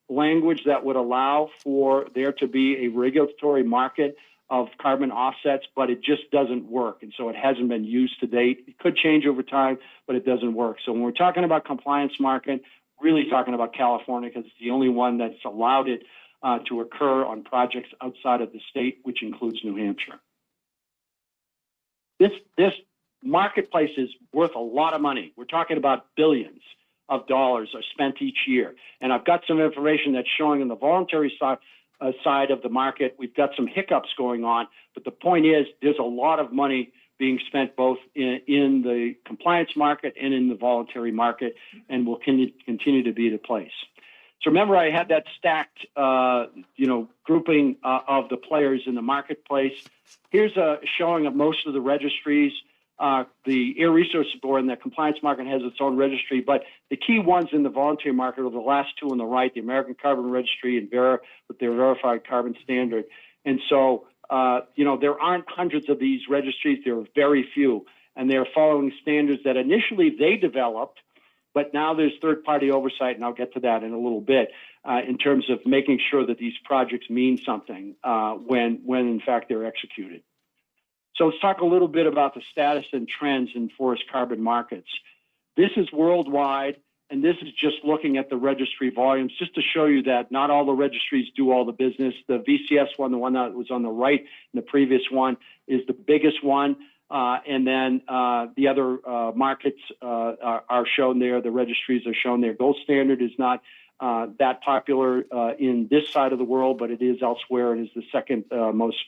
language that would allow for there to be a regulatory market of carbon offsets, but it just doesn't work. And so it hasn't been used to date. It could change over time, but it doesn't work. So when we're talking about compliance market, really talking about California, because it's the only one that's allowed it to occur on projects outside of the state, which includes New Hampshire. This marketplace is worth a lot of money. We're talking about billions of dollars are spent each year. And I've got some information that's showing on the voluntary side, side of the market, we've got some hiccups going on. But the point is, there's a lot of money being spent both in the compliance market and in the voluntary market, and will continue to be the place. So remember, I had that stacked, grouping of the players in the marketplace. Here's a showing of most of the registries. The Air Resources Board and the compliance market has its own registry, but the key ones in the voluntary market are the last two on the right, the American Carbon Registry and Vera with their verified carbon standard. And so, there aren't hundreds of these registries. There are very few, and they're following standards that initially they developed, but now there's third-party oversight, and I'll get to that in a little bit, in terms of making sure that these projects mean something when in fact they're executed. So let's talk a little bit about the status and trends in forest carbon markets. This is worldwide, and this is just looking at the registry volumes, just to show you that not all the registries do all the business. The VCS one, the one that was on the right in the previous one, is the biggest one. And then the other markets are shown there. The registries are shown there. Gold standard is not that popular in this side of the world, but it is elsewhere and is the second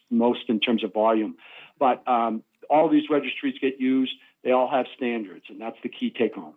most in terms of volume. But all these registries get used. They all have standards, and that's the key take-home.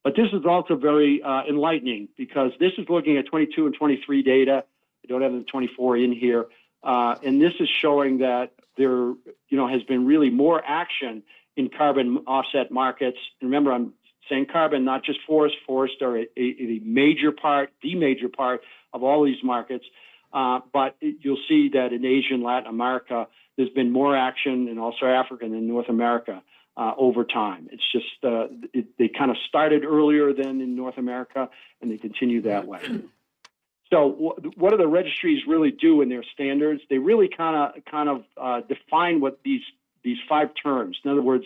But this is also very enlightening, because this is looking at 22 and 23 data. I don't have the 24 in here. And this is showing that there has been really more action in carbon offset markets. And remember, I'm saying carbon, not just forest. Forests are a major part, the major part of all these markets. But you'll see that in Asia and Latin America, there's been more action, and also Africa and North America over time. It's just they kind of started earlier than in North America, and they continue that way. So what do the registries really do in their standards? They really kind of define what these 5 terms. In other words,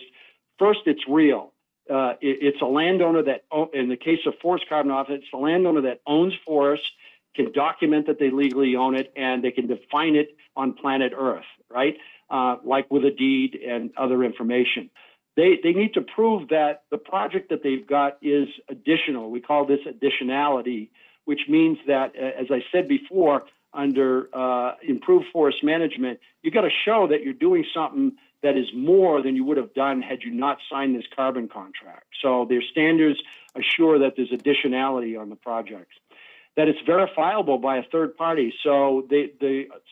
first, it's real. It's a landowner that, in the case of forest carbon offset, it's a landowner that owns forests, can document that they legally own it, and they can define it on planet Earth, right? Like with a deed and other information. They need to prove that the project that they've got is additional. We call this additionality, which means that, as I said before, under improved forest management, you got to show that you're doing something that is more than you would have done had you not signed this carbon contract. So their standards assure that there's additionality on the projects, that it's verifiable by a third party. So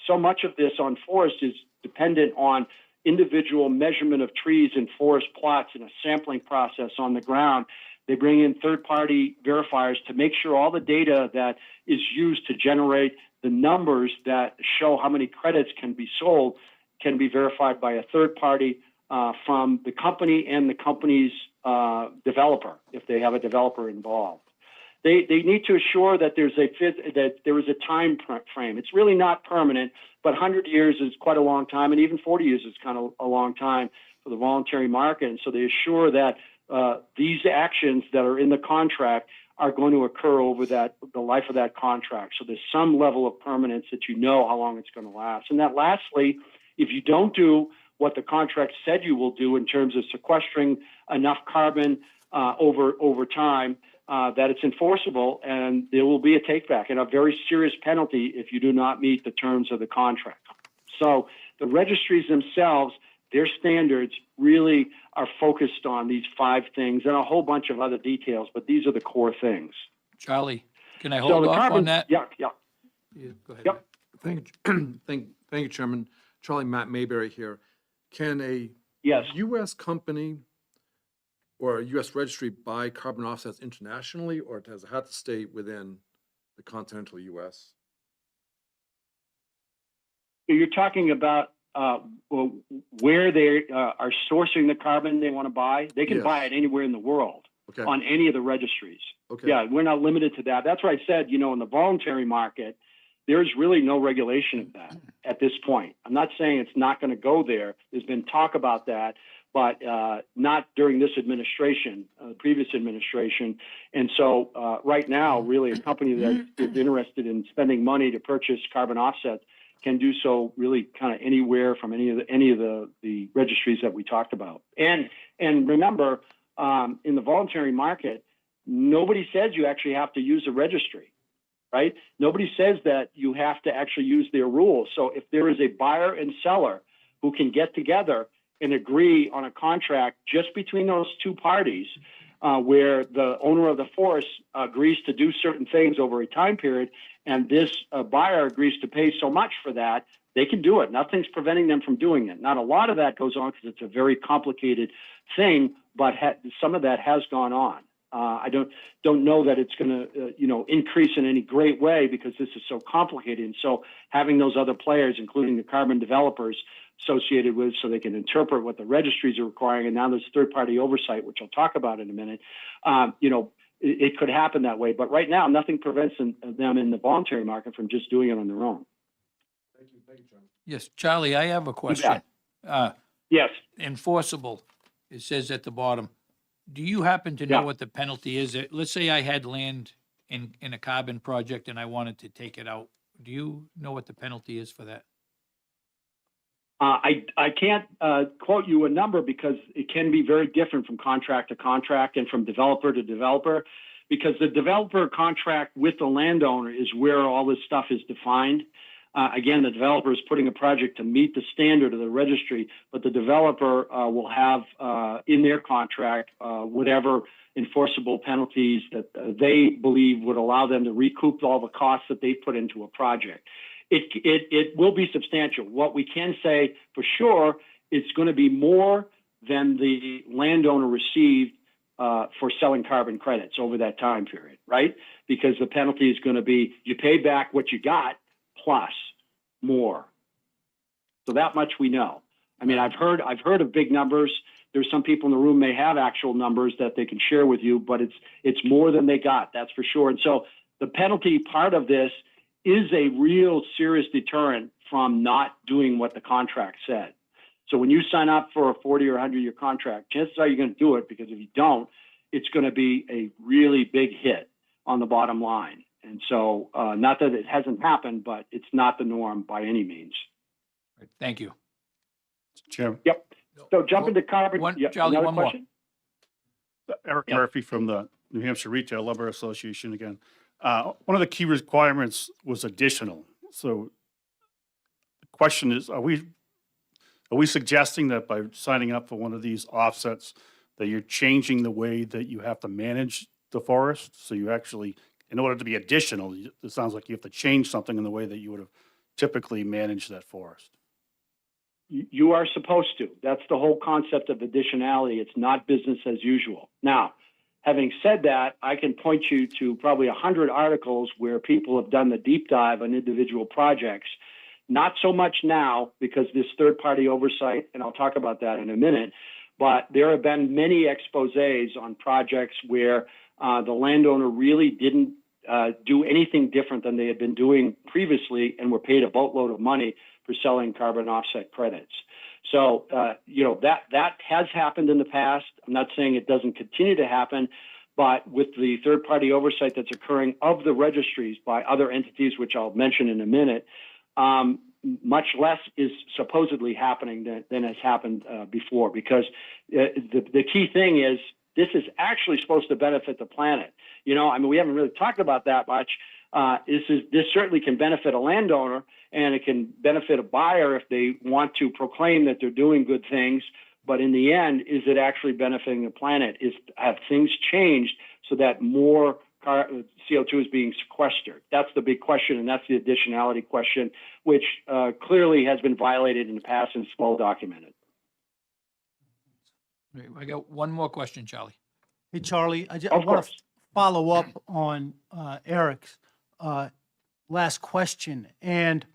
so much of this on forest is dependent on individual measurement of trees and forest plots in a sampling process on the ground. They bring in third-party verifiers to make sure all the data that is used to generate the numbers that show how many credits can be sold can be verified by a third party from the company and the company's developer, if they have a developer involved. They need to assure that there is a time frame. It's really not permanent, but 100 years is quite a long time, and even 40 years is kind of a long time for the voluntary market. And so they assure that these actions that are in the contract are going to occur over the life of that contract. So there's some level of permanence that you know how long it's going to last. And that lastly, if you don't do what the contract said you will do in terms of sequestering enough carbon over time, that it's enforceable, and there will be a takeback and a very serious penalty if you do not meet the terms of the contract. So the registries themselves, their standards really are focused on these 5 things and a whole bunch of other details, but these are the core things. Charlie, can I hold off on that? Yeah. Yeah, go ahead. Yep. Thank you, Chairman. Charlie, Matt Mayberry here. Can a Yes. U.S. company or a U.S. registry buy carbon offsets internationally, or does it have to stay within the continental U.S.? You're talking about where they are sourcing the carbon they want to buy. They can Yes. buy it anywhere in the world Okay. on any of the registries. Okay. Yeah, we're not limited to that. That's why I said, in the voluntary market, there's really no regulation of that at this point. I'm not saying it's not going to go there. There's been talk about that, but not during this administration, the previous administration. And so right now, really, a company that is interested in spending money to purchase carbon offsets can do so really kind of anywhere from any of the registries that we talked about. And remember, in the voluntary market, nobody says you actually have to use a registry. right? Nobody says that you have to actually use their rules. So if there is a buyer and seller who can get together and agree on a contract just between those two parties, where the owner of the forest agrees to do certain things over a time period, and this buyer agrees to pay so much for that, they can do it. Nothing's preventing them from doing it. Not a lot of that goes on because it's a very complicated thing, but some of that has gone on. I don't know that it's going to, increase in any great way because this is so complicated. And so having those other players, including the carbon developers associated with, so they can interpret what the registries are requiring, and now there's third-party oversight, which I'll talk about in a minute. It could happen that way, but right now nothing prevents them in the voluntary market from just doing it on their own. Thank you, John. Yes, Charlie, I have a question. Yes. Enforceable, it says at the bottom. Do you happen to know Yeah. what the penalty is? Let's say I had land in a carbon project and I wanted to take it out. Do you know what the penalty is for that? I can't quote you a number because it can be very different from contract to contract and from developer to developer, because the developer contract with the landowner is where all this stuff is defined. Again, the developer is putting a project to meet the standard of the registry, but the developer will have in their contract whatever enforceable penalties that they believe would allow them to recoup all the costs that they put into a project. It will be substantial. What we can say for sure, it's going to be more than the landowner received for selling carbon credits over that time period, right? Because the penalty is going to be, you pay back what you got plus more. So that much we know. I mean, I've heard of big numbers. There's some people in the room may have actual numbers that they can share with you, but it's more than they got, that's for sure. And so the penalty part of this is a real serious deterrent from not doing what the contract said. So when you sign up for a 40 or 100-year contract, chances are you're going to do it, because if you don't, it's going to be a really big hit on the bottom line. And so not that it hasn't happened, but it's not the norm by any means. Right, thank you. Chairman, Yep. So jump into carbon. Charlie, another one more. question? Eric Yeah. Murphy from the New Hampshire Retail Lumber Association again. One of the key requirements was additional. So the question is, are we suggesting that by signing up for one of these offsets that you're changing the way that you have to manage the forest? So you actually, in order to be additional, it sounds like you have to change something in the way that you would have typically managed that forest. You are supposed to. That's the whole concept of additionality. It's not business as usual. Now, having said that, I can point you to probably 100 articles where people have done the deep dive on individual projects. Not so much now because this third-party oversight, and I'll talk about that in a minute, but there have been many exposés on projects where the landowner really didn't do anything different than they had been doing previously and were paid a boatload of money for selling carbon offset credits. So, that has happened in the past. I'm not saying it doesn't continue to happen, but with the third-party oversight that's occurring of the registries by other entities, which I'll mention in a minute, much less is supposedly happening than has happened before, because the key thing is this is actually supposed to benefit the planet. We haven't really talked about that much. This certainly can benefit a landowner, and it can benefit a buyer if they want to proclaim that they're doing good things. But in the end, is it actually benefiting the planet? Have things changed so that more CO2 is being sequestered? That's the big question, and that's the additionality question, which clearly has been violated in the past and is well documented. Right, I got one more question, Charlie. Hey, Charlie, I Of want course. to follow up on Eric's last question. And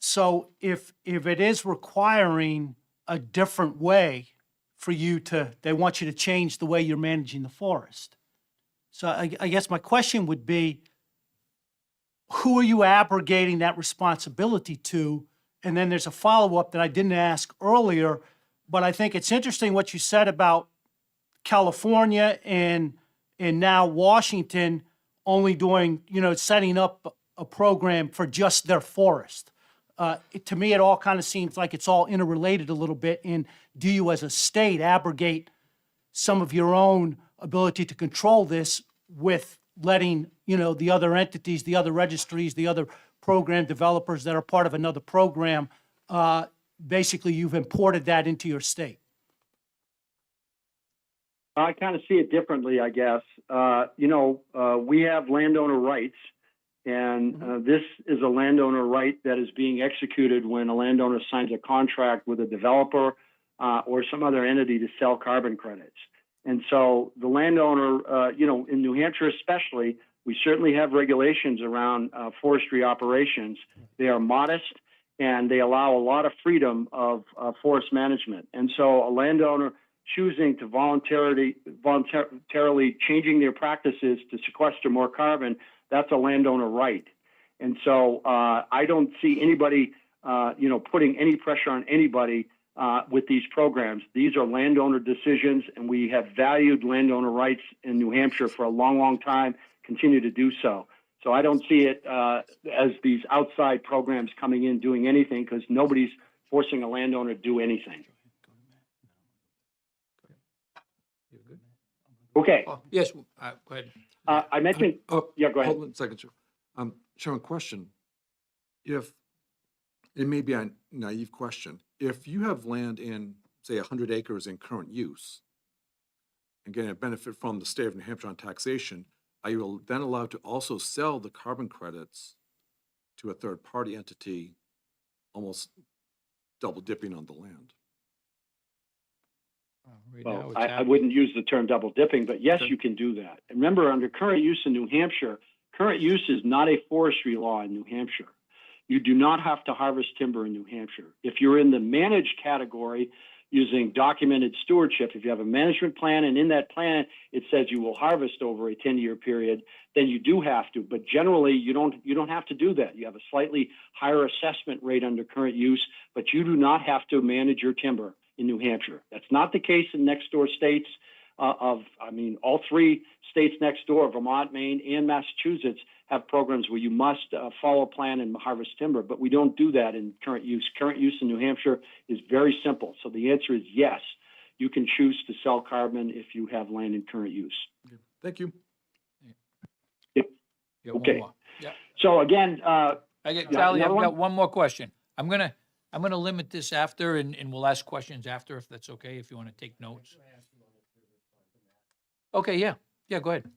so if it is requiring a different way for you they want you to change the way you're managing the forest. So I guess my question would be, who are you abrogating that responsibility to? And then there's a follow-up that I didn't ask earlier, but I think it's interesting what you said about California and now Washington only doing, setting up a program for just their forest. To me, it all kind of seems like it's all interrelated a little bit. And do you as a state abrogate some of your own ability to control this with letting, the other entities, the other registries, the other program developers that are part of another program, basically you've imported that into your state. I kind of see it differently, I guess. We have landowner rights, and this is a landowner right that is being executed when a landowner signs a contract with a developer or some other entity to sell carbon credits. And so the landowner, in New Hampshire especially, we certainly have regulations around forestry operations. They are modest and they allow a lot of freedom of forest management. And so a landowner choosing to voluntarily changing their practices to sequester more carbon, that's a landowner right. And so I don't see anybody, putting any pressure on anybody with these programs. These are landowner decisions, and we have valued landowner rights in New Hampshire for a long, long time, continue to do so. So I don't see it as these outside programs coming in doing anything, because nobody's forcing a landowner to do anything. Okay. Yes, go ahead. I mentioned, yeah, go ahead. Hold on a second, sir. Chairman, question. If, it may be a naive question, if you have land in, say, 100 acres in current use, and getting a benefit from the state of New Hampshire on taxation, are you then allowed to also sell the carbon credits to a third-party entity, almost double dipping on the land? Right now Well, it's I happening. wouldn't use the term double dipping, but yes, you can do that. And remember, under current use in New Hampshire, current use is not a forestry law in New Hampshire. You do not have to harvest timber in New Hampshire. If you're in the managed category using documented stewardship, if you have a management plan and in that plan it says you will harvest over a 10-year period, then you do have to. But generally, you don't have to do that. You have a slightly higher assessment rate under current use, but you do not have to manage your timber in New Hampshire. That's not the case in next door states all three states next door, Vermont, Maine, and Massachusetts, have programs where you must follow a plan and harvest timber, but we don't do that in current use. Current use in New Hampshire is very simple. So the answer is yes, you can choose to sell carbon if you have land in current use. Okay. Thank you. You got one Okay. more. Yeah. So again, Charlie, I've another got one? one more question. I'm gonna limit this after, and we'll ask questions after, if that's okay, if you want to take notes. Okay, yeah, go ahead.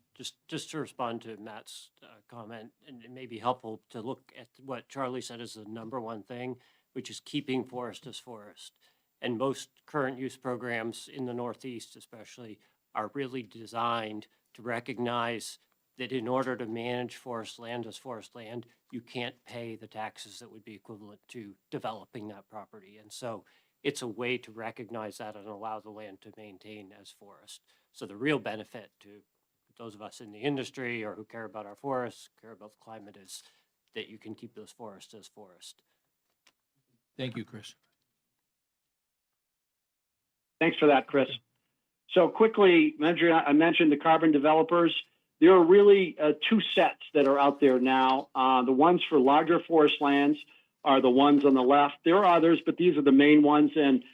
Just to respond to Matt's comment, and it may be helpful to look at what Charlie said is the number one thing, which is keeping forest as forest. And most current use programs in the Northeast especially are really designed to recognize that in order to manage forest land as forest land, you can't pay the taxes that would be equivalent to developing that property. And so it's a way to recognize that and allow the land to maintain as forest. So the real benefit to those of us in the industry or who care about our forests, care about the climate, is that you can keep those forests as forest. Thank you, Chris. Thanks for that, Chris. So quickly, I mentioned the carbon developers. There are really two sets that are out there now. The ones for larger forest lands are the ones on the left. There are others, but these are the main ones. And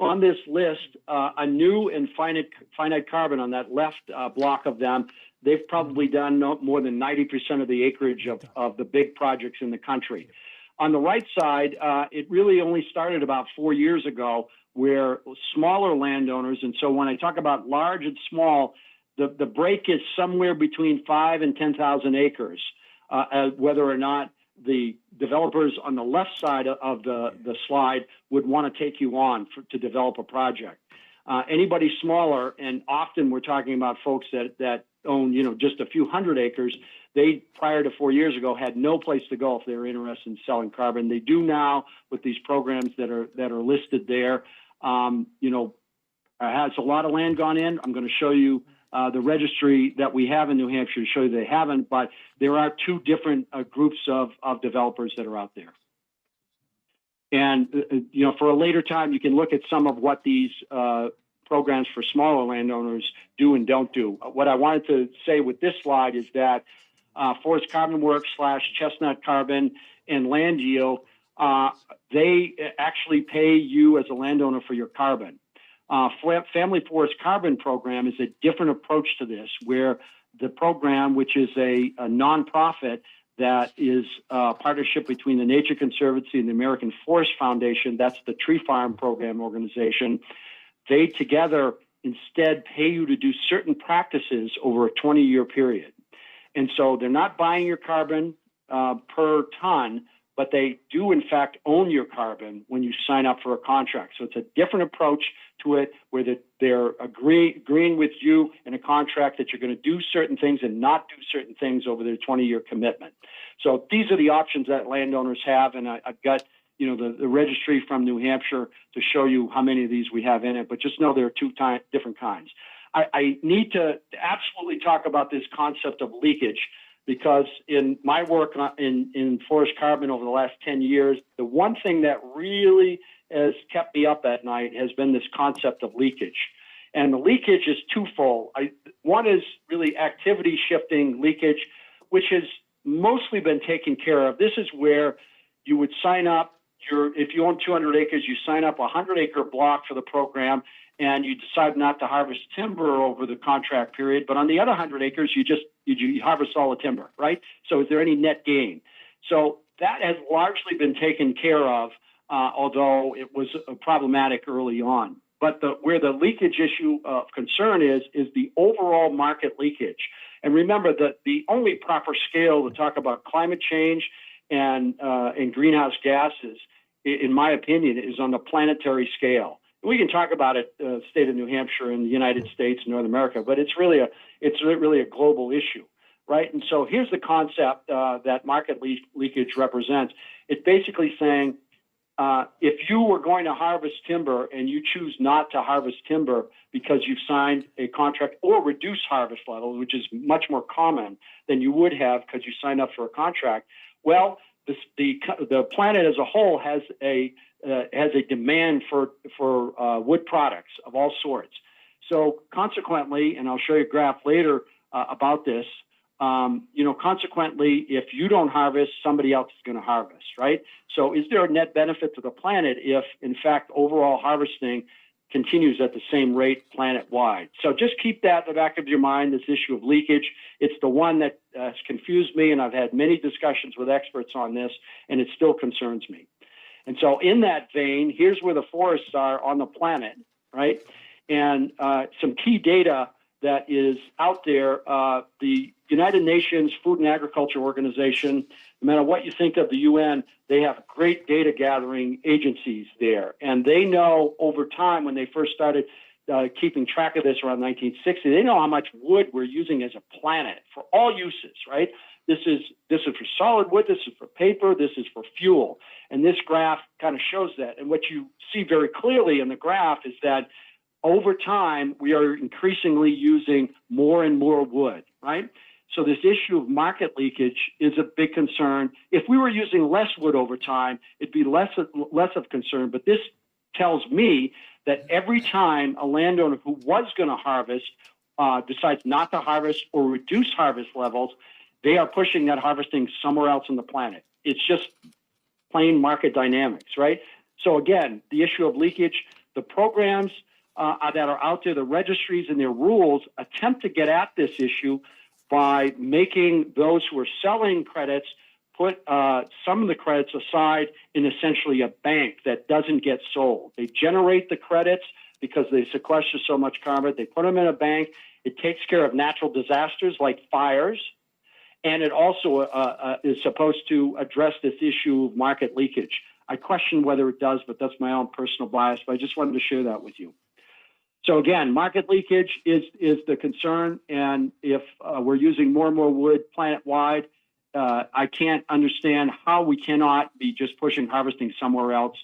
on this list, a new and finite carbon on that left block of them, they've probably done more than 90% of the acreage of the big projects in the country. On the right side, it really only started about 4 years ago, where smaller landowners, and so when I talk about large and small, the break is somewhere between 5,000 and 10,000 acres, whether or not the developers on the left side of the slide would want to take you on to develop a project. Anybody smaller, and often we're talking about folks that own, just a few hundred acres, they, prior to 4 years ago, had no place to go if they were interested in selling carbon. They do now with these programs that are listed there. Has a lot of land gone in? I'm going to show you the registry that we have in New Hampshire to show you they haven't, but there are two different groups of developers that are out there. And, for a later time, you can look at some of what these programs for smaller landowners do and don't do. What I wanted to say with this slide is that Forest Carbon Works / Chestnut Carbon and Land Yield, they actually pay you as a landowner for your carbon. Family Forest Carbon Program is a different approach to this, where the program, which is a nonprofit that is a partnership between the Nature Conservancy and the American Forest Foundation. That's the Tree Farm Program organization. They together instead pay you to do certain practices over a 20-year period. And so they're not buying your carbon per ton, but they do in fact own your carbon when you sign up for a contract. So it's a different approach to it, where they're agreeing with you in a contract that you're going to do certain things and not do certain things over their 20-year commitment. So these are the options that landowners have, and I've got the registry from New Hampshire to show you how many of these we have in it, but just know there are two different kinds. I need to absolutely talk about this concept of leakage, because in my work in forest carbon over the last 10 years, the one thing that really has kept me up at night has been this concept of leakage. And the leakage is twofold. One is really activity shifting leakage, which has mostly been taken care of. This is where you would sign up, if you own 200 acres, you sign up a 100-acre block for the program, and you decide not to harvest timber over the contract period. But on the other 100 acres, you harvest all the timber, right? So is there any net gain? So that has largely been taken care of, although it was problematic early on. But where the leakage issue of concern is the overall market leakage. And remember that the only proper scale to talk about climate change and greenhouse gases, in my opinion, is on the planetary scale. We can talk about it, state of New Hampshire and the United States, North America, but it's really a global issue, right? And so here's the concept that market leakage represents. It's basically saying, if you were going to harvest timber and you choose not to harvest timber because you've signed a contract or reduce harvest levels, which is much more common than you would have because you signed up for a contract, well, the planet as a whole has a demand for wood products of all sorts. So consequently, and I'll show you a graph later about this, consequently, if you don't harvest, somebody else is going to harvest, right? So is there a net benefit to the planet if, in fact, overall harvesting continues at the same rate planet-wide? So just keep that in the back of your mind, this issue of leakage. It's the one that has confused me, and I've had many discussions with experts on this, and it still concerns me. And so in that vein, here's where the forests are on the planet, right? And some key data that is out there, the United Nations Food and Agriculture Organization, no matter what you think of the UN, they have great data gathering agencies there. And they know over time, when they first started keeping track of this around 1960, they know how much wood we're using as a planet for all uses, right? This is for solid wood, this is for paper, this is for fuel. And this graph kind of shows that. And what you see very clearly in the graph is that over time, we are increasingly using more and more wood, right? So this issue of market leakage is a big concern. If we were using less wood over time, it'd be less of concern. But this tells me that every time a landowner who was going to harvest decides not to harvest or reduce harvest levels, they are pushing that harvesting somewhere else on the planet. It's just plain market dynamics, right? So again, the issue of leakage, the programs that are out there, the registries and their rules attempt to get at this issue by making those who are selling credits put some of the credits aside in essentially a bank that doesn't get sold. They generate the credits because they sequester so much carbon. They put them in a bank. It takes care of natural disasters like fires. And it also is supposed to address this issue of market leakage. I question whether it does, but that's my own personal bias. But I just wanted to share that with you. So again, market leakage is the concern. And if we're using more and more wood planet-wide, I can't understand how we cannot be just pushing harvesting somewhere else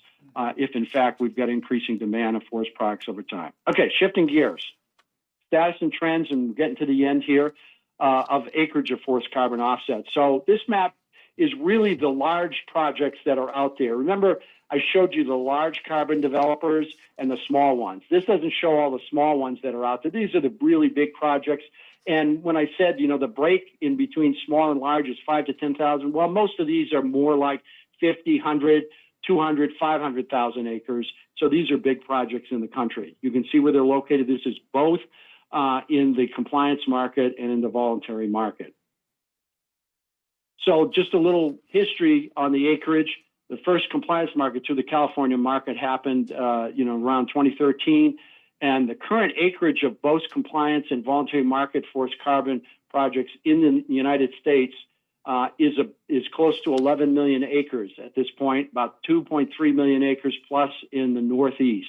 if, in fact, we've got increasing demand of forest products over time. Okay, shifting gears. Status and trends, and we're getting to the end here, of acreage of forest carbon offsets. So this map is really the large projects that are out there. Remember, I showed you the large carbon developers and the small ones. This doesn't show all the small ones that are out there. These are the really big projects. And when I said, the break in between small and large is 5 to 10,000, well, most of these are more like 50, 100, 200, 500,000 acres. So these are big projects in the country. You can see where they're located. This is both in the compliance market and in the voluntary market. So just a little history on the acreage. The first compliance market to the California market happened, around 2013. And the current acreage of both compliance and voluntary market forest carbon projects in the United States is close to 11 million acres at this point, about 2.3 million acres plus in the Northeast.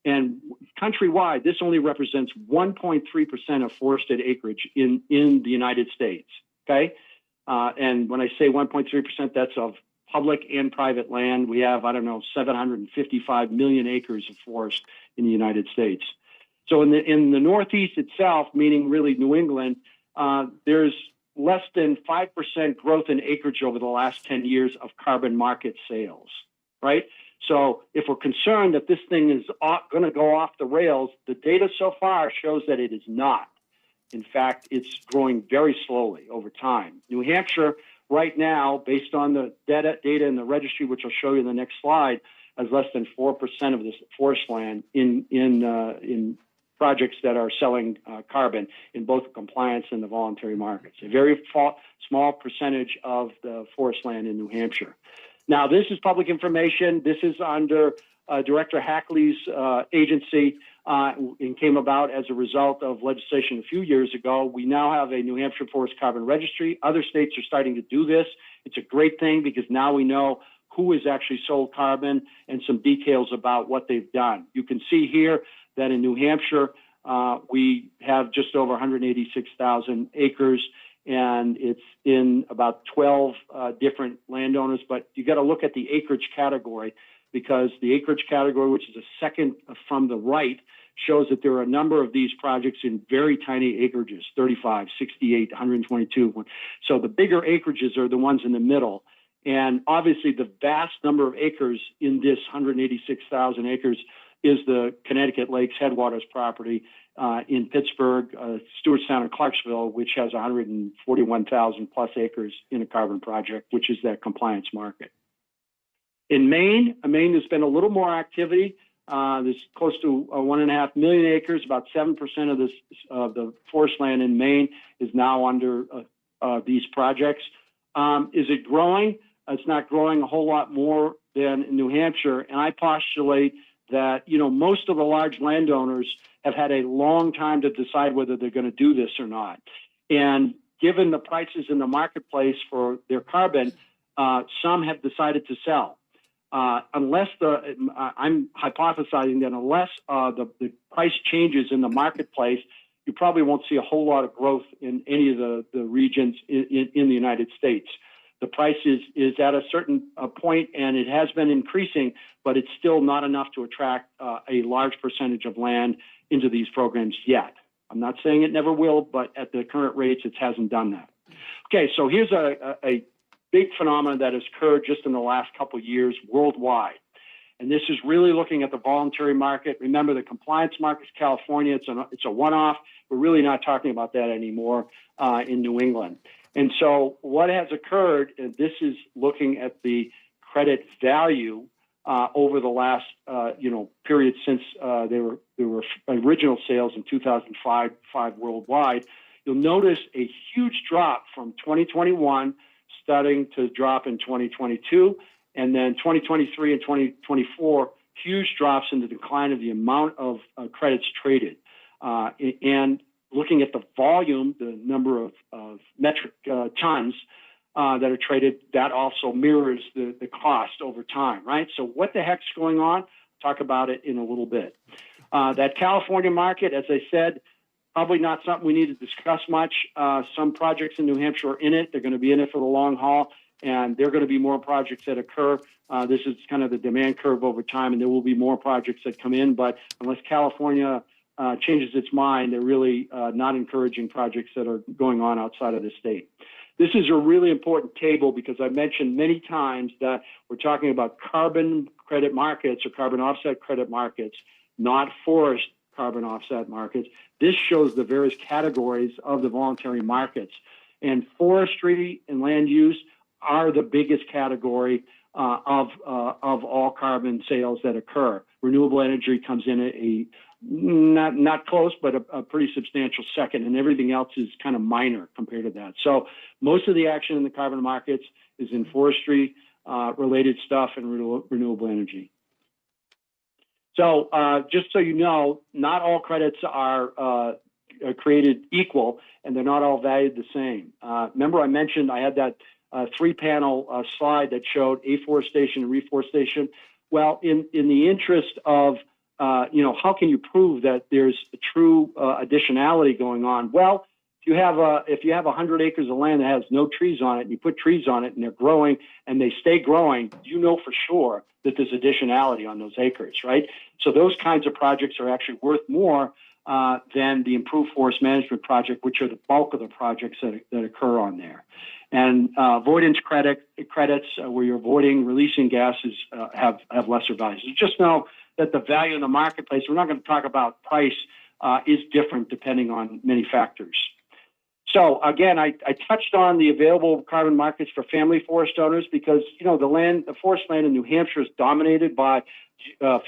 And countrywide, this only represents 1.3% of forested acreage in the United States, okay? And when I say 1.3%, that's of public and private land. We have, 755 million acres of forest in the United States. So in the Northeast itself, meaning really New England, there's less than 5% growth in acreage over the last 10 years of carbon market sales, right? So if we're concerned that this thing is going to go off the rails, the data so far shows that it is not. In fact, it's growing very slowly over time. New Hampshire, right now, based on the data in the registry, which I'll show you in the next slide, has less than 4% of this forest land in projects that are selling carbon in both the compliance and the voluntary markets. A very small percentage of the forest land in New Hampshire. Now, this is public information. This is under Director Hackley's agency and came about as a result of legislation a few years ago. We now have a New Hampshire Forest Carbon Registry. Other states are starting to do this. It's a great thing because now we know who has actually sold carbon and some details about what they've done. You can see here that in New Hampshire, we have just over 186,000 acres, and it's in about 12 different landowners. But you got to look at the acreage category, because the acreage category, which is the second from the right, shows that there are a number of these projects in very tiny acreages, 35, 68, 122. So the bigger acreages are the ones in the middle. And obviously the vast number of acres in this 186,000 acres is the Connecticut Lakes Headwaters property in Pittsburgh, Stewartstown, and Clarksville, which has 141,000 plus acres in a carbon project, which is that compliance market. In Maine, there's been a little more activity. There's close to 1.5 million acres. About 7% of the forest land in Maine is now under these projects. Is it growing? It's not growing a whole lot more than in New Hampshire. And I postulate that, most of the large landowners have had a long time to decide whether they're going to do this or not. And given the prices in the marketplace for their carbon, some have decided to sell. I'm hypothesizing that unless the price changes in the marketplace, you probably won't see a whole lot of growth in any of the regions in the United States. The price is at a certain point, and it has been increasing, but it's still not enough to attract a large percentage of land into these programs yet. I'm not saying it never will, but at the current rates, it hasn't done that. Okay, so here's a big phenomenon that has occurred just in the last couple of years worldwide. And this is really looking at the voluntary market. Remember, the compliance market is California. It's a one-off. We're really not talking about that anymore in New England. And so what has occurred, and this is looking at the credit value over the last period since there were original sales in 2005 worldwide. You'll notice a huge drop from 2021, starting to drop in 2022, and then 2023 and 2024, huge drops in the decline of the amount of credits traded. And looking at the volume, the number of metric tons that are traded, that also mirrors the cost over time, right? So what the heck's going on? Talk about it in a little bit. That California market, as I said, probably not something we need to discuss much. Some projects in New Hampshire are in it. They're going to be in it for the long haul, and there are going to be more projects that occur. This is kind of the demand curve over time, and there will be more projects that come in. But unless California changes its mind, they're really not encouraging projects that are going on outside of the state. This is a really important table because I mentioned many times that we're talking about carbon credit markets or carbon offset credit markets, not forest carbon offset markets. This shows the various categories of the voluntary markets. And forestry and land use are the biggest category of all carbon sales that occur. Renewable energy comes in a not close, but a pretty substantial second, and everything else is kind of minor compared to that. So most of the action in the carbon markets is in forestry related stuff and renewable energy. So just so you know, not all credits are created equal, and they're not all valued the same. Remember I mentioned I had that 3-panel slide that showed afforestation and reforestation. Well, in the interest of how can you prove that there's a true additionality going on? Well, if you have 100 acres of land that has no trees on it, and you put trees on it, and they're growing, and they stay growing, you know for sure that there's additionality on those acres, right? So those kinds of projects are actually worth more than the improved forest management project, which are the bulk of the projects that occur on there. And avoidance credits, where you're avoiding releasing gases, have lesser values. So just know that the value in the marketplace, we're not going to talk about price, is different depending on many factors. So again, I touched on the available carbon markets for family forest owners because, the forest land in New Hampshire is dominated by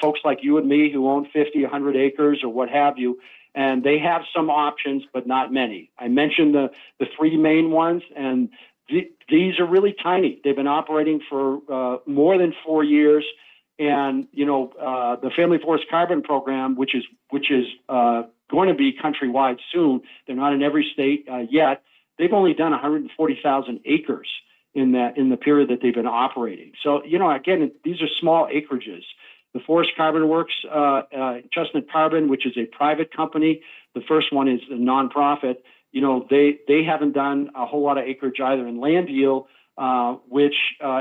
folks like you and me who own 50, 100 acres or what have you, and they have some options, but not many. I mentioned the 3 main ones, and these are really tiny. They've been operating for more than 4 years, and the Family Forest Carbon Program, which is going to be countrywide soon. They're not in every state yet. They've only done 140,000 acres in the period that they've been operating. So, again, these are small acreages. The Forest Carbon Works, Chestnut Carbon, which is a private company. The first one is a nonprofit. They haven't done a whole lot of acreage either in land yield, which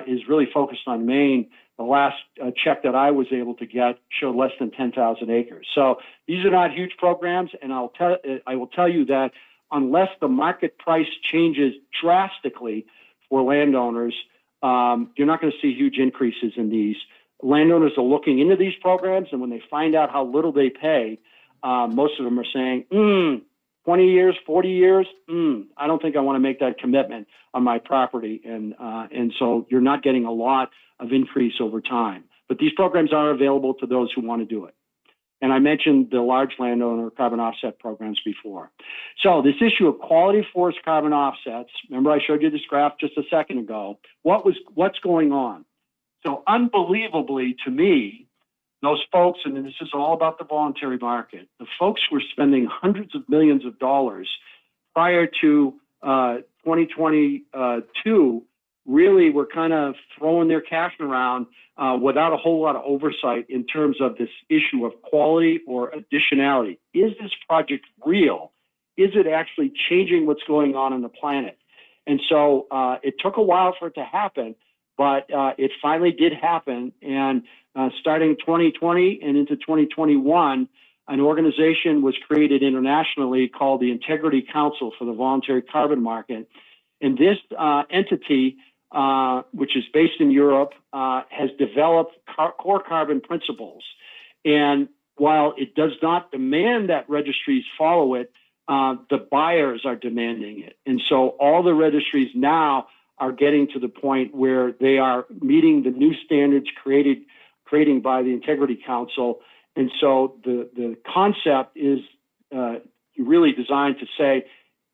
is really focused on Maine. The last check that I was able to get showed less than 10,000 acres. So these are not huge programs, and I will tell you that unless the market price changes drastically for landowners, you're not going to see huge increases in these. Landowners are looking into these programs, and when they find out how little they pay, most of them are saying, 20 years, 40 years, I don't think I want to make that commitment on my property. And so you're not getting a lot of increase over time. But these programs are available to those who want to do it. And I mentioned the large landowner carbon offset programs before. So this issue of quality forest carbon offsets, remember I showed you this graph just a second ago. What's going on? So unbelievably to me, those folks, and this is all about the voluntary market, the folks who were spending hundreds of millions of dollars prior to 2022 really were kind of throwing their cash around without a whole lot of oversight in terms of this issue of quality or additionality. Is this project real? Is it actually changing what's going on the planet? And so it took a while for it to happen, but it finally did happen. And starting 2020 and into 2021, an organization was created internationally called the Integrity Council for the Voluntary Carbon Market. And this entity, which is based in Europe, has developed core carbon principles. And while it does not demand that registries follow it, the buyers are demanding it. And so all the registries now are getting to the point where they are meeting the new standards creating by the Integrity Council. And so the concept is really designed to say,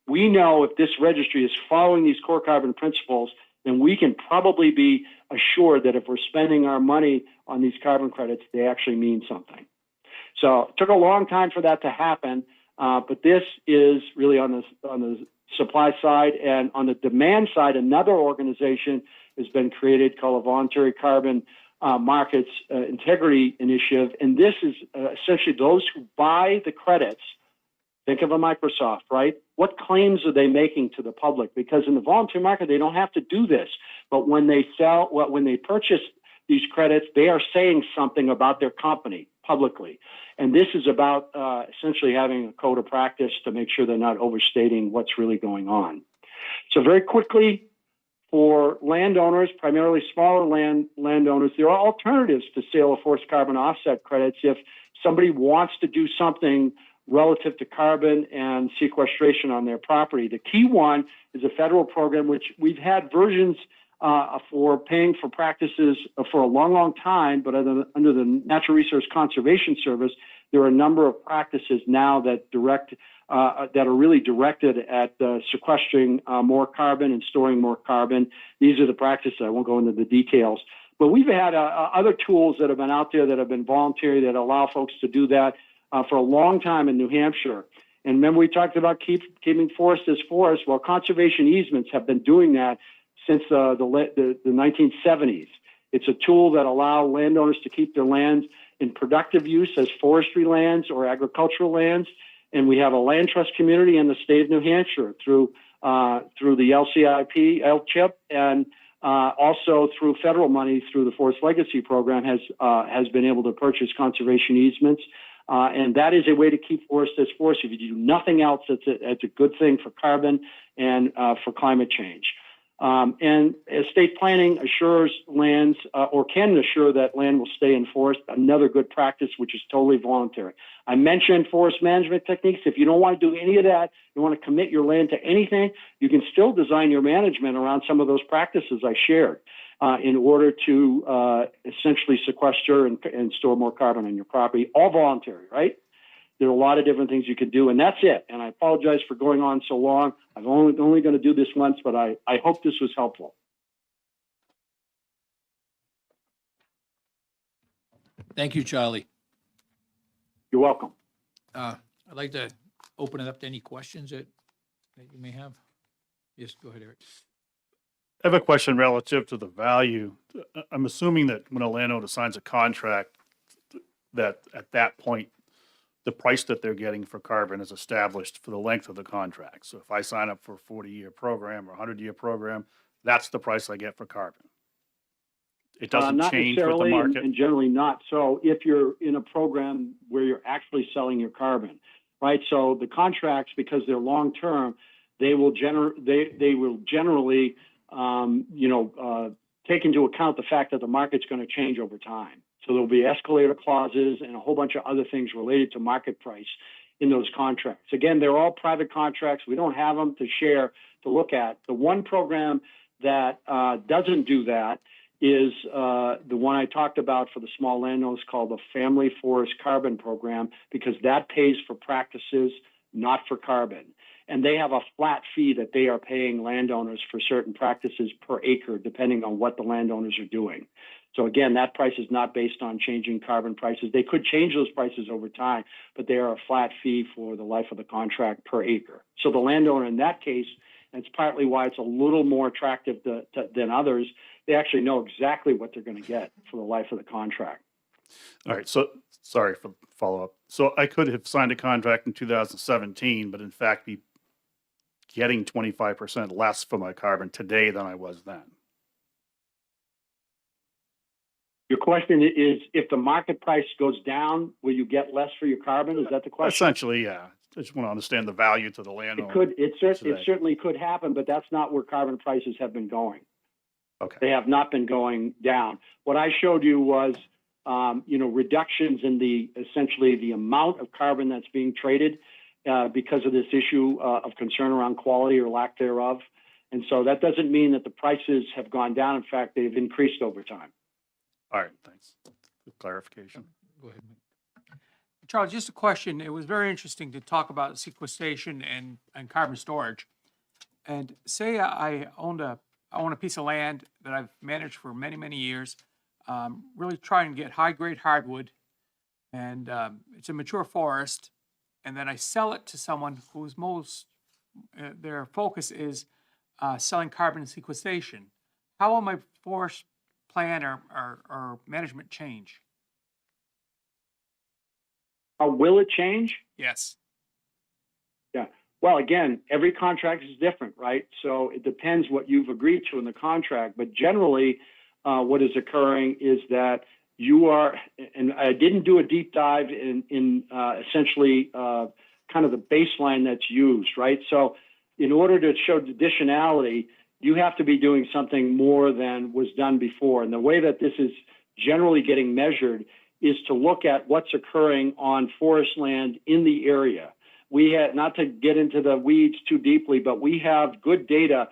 we know if this registry is following these core carbon principles, then we can probably be assured that if we're spending our money on these carbon credits, they actually mean something. So it took a long time for that to happen, but this is really on the supply side. And on the demand side, another organization has been created called a Voluntary Carbon Markets Integrity Initiative. And this is essentially those who buy the credits. Think of a Microsoft, right? What claims are they making to the public? Because in the voluntary market, they don't have to do this. But when they purchase these credits, they are saying something about their company publicly. And this is about essentially having a code of practice to make sure they're not overstating what's really going on. So very quickly, for landowners, primarily smaller landowners, there are alternatives to sale of forest carbon offset credits if somebody wants to do something relative to carbon and sequestration on their property. The key one is a federal program, which we've had versions for paying for practices for a long, long time, but under the Natural Resource Conservation Service, there are a number of practices now that that are really directed at sequestering more carbon and storing more carbon. These are the practices. I won't go into the details. But we've had other tools that have been out there that have been voluntary that allow folks to do that for a long time in New Hampshire. And remember, we talked about keeping forest as forest. Well, conservation easements have been doing that since the 1970s. It's a tool that allows landowners to keep their lands in productive use as forestry lands or agricultural lands. And we have a land trust community in the state of New Hampshire through the LCIP, LCHIP, and also through federal money through the Forest Legacy Program has been able to purchase conservation easements. And that is a way to keep forest as forest. If you do nothing else, it's a good thing for carbon and for climate change. And estate planning assures lands or can assure that land will stay in forest, another good practice, which is totally voluntary. I mentioned forest management techniques. If you don't want to do any of that, you want to commit your land to anything, you can still design your management around some of those practices I shared in order to essentially sequester and store more carbon on your property, all voluntary, right? There are a lot of different things you could do, and that's it. And I apologize for going on so long. I'm only going to do this once, but I hope this was helpful. Thank you, Charlie. You're welcome. I'd like to open it up to any questions that you may have. Yes, go ahead, Eric. I have a question relative to the value. I'm assuming that when a landowner signs a contract, that at that point, the price that they're getting for carbon is established for the length of the contract. So if I sign up for a 40-year program or a 100-year program, that's the price I get for carbon. It doesn't Not change with the necessarily, market. and generally not. So if you're in a program where you're actually selling your carbon, right? So the contracts, because they're long-term, they will generally, take into account the fact that the market's going to change over time. So there'll be escalator clauses and a whole bunch of other things related to market price in those contracts. Again, they're all private contracts. We don't have them to share, to look at. The one program that doesn't do that is the one I talked about for the small landowners called the Family Forest Carbon Program, because that pays for practices, not for carbon. And they have a flat fee that they are paying landowners for certain practices per acre, depending on what the landowners are doing. So again, that price is not based on changing carbon prices. They could change those prices over time, but they are a flat fee for the life of the contract per acre. So the landowner in that case, and it's partly why it's a little more attractive than others, they actually know exactly what they're going to get for the life of the contract. All right. So sorry for the follow-up. So I could have signed a contract in 2017, but in fact be getting 25% less for my carbon today than I was then. Your question is, if the market price goes down, will you get less for your carbon? Is that the question? Essentially, yeah. I just want to understand the value to the landowner. It certainly could happen, but that's not where carbon prices have been going. Okay. They have not been going down. What I showed you was, reductions in essentially the amount of carbon that's being traded because of this issue of concern around quality or lack thereof. And so that doesn't mean that the prices have gone down. In fact, they've increased over time. All right. Thanks for clarification. Go ahead, Mike. Charles, just a question. It was very interesting to talk about sequestration and carbon storage. And say I own a piece of land that I've managed for many, many years, really trying to get high-grade hardwood, and it's a mature forest, and then I sell it to someone whose their focus is selling carbon sequestration. How will my forest plan or management change? How will it change? Yes. Yeah. Well, again, every contract is different, right? So it depends what you've agreed to in the contract. But generally, what is occurring is that you are, and I didn't do a deep dive in essentially kind of the baseline that's used, right? So in order to show additionality, you have to be doing something more than was done before. And the way that this is generally getting measured is to look at what's occurring on forest land in the area. We had, not to get into the weeds too deeply, but we have good data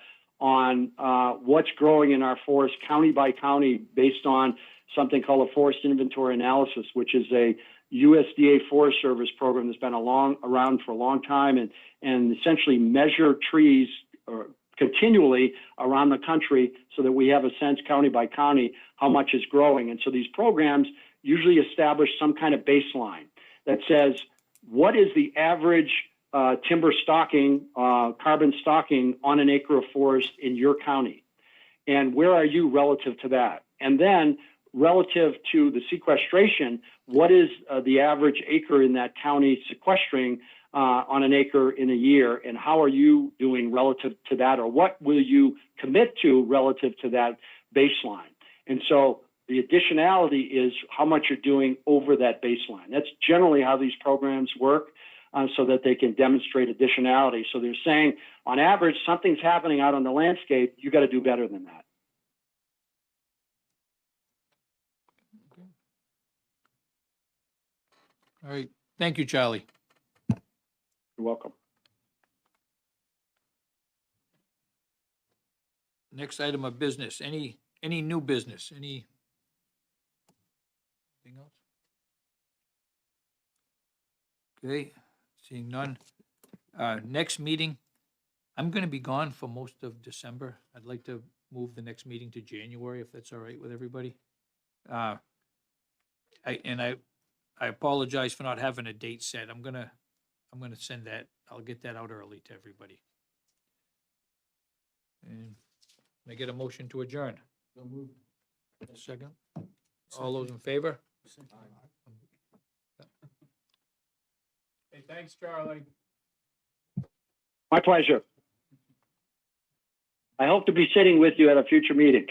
on what's growing in our forest county by county based on something called a forest inventory analysis, which is a USDA Forest Service program that's been around for a long time and essentially measure trees continually around the country so that we have a sense county by county how much is growing. And so these programs usually establish some kind of baseline that says, what is the average timber stocking, carbon stocking on an acre of forest in your county? And where are you relative to that? And then relative to the sequestration, what is the average acre in that county sequestering on an acre in a year? And how are you doing relative to that? Or what will you commit to relative to that baseline? And so the additionality is how much you're doing over that baseline. That's generally how these programs work. So that they can demonstrate additionality. So they're saying, on average, something's happening out on the landscape, you got to do better than that. All right. Thank you, Charlie. You're welcome. Next item of business, any new business, anything else? Okay, seeing none. Next meeting, I'm gonna be gone for most of December. I'd like to move the next meeting to January, if that's all right with everybody. I apologize for not having a date set. I'm gonna send that, I'll get that out early to everybody. And can I get a motion to adjourn? Second? All those in favor? Hey, thanks, Charlie. My pleasure. I hope to be sitting with you at a future meeting.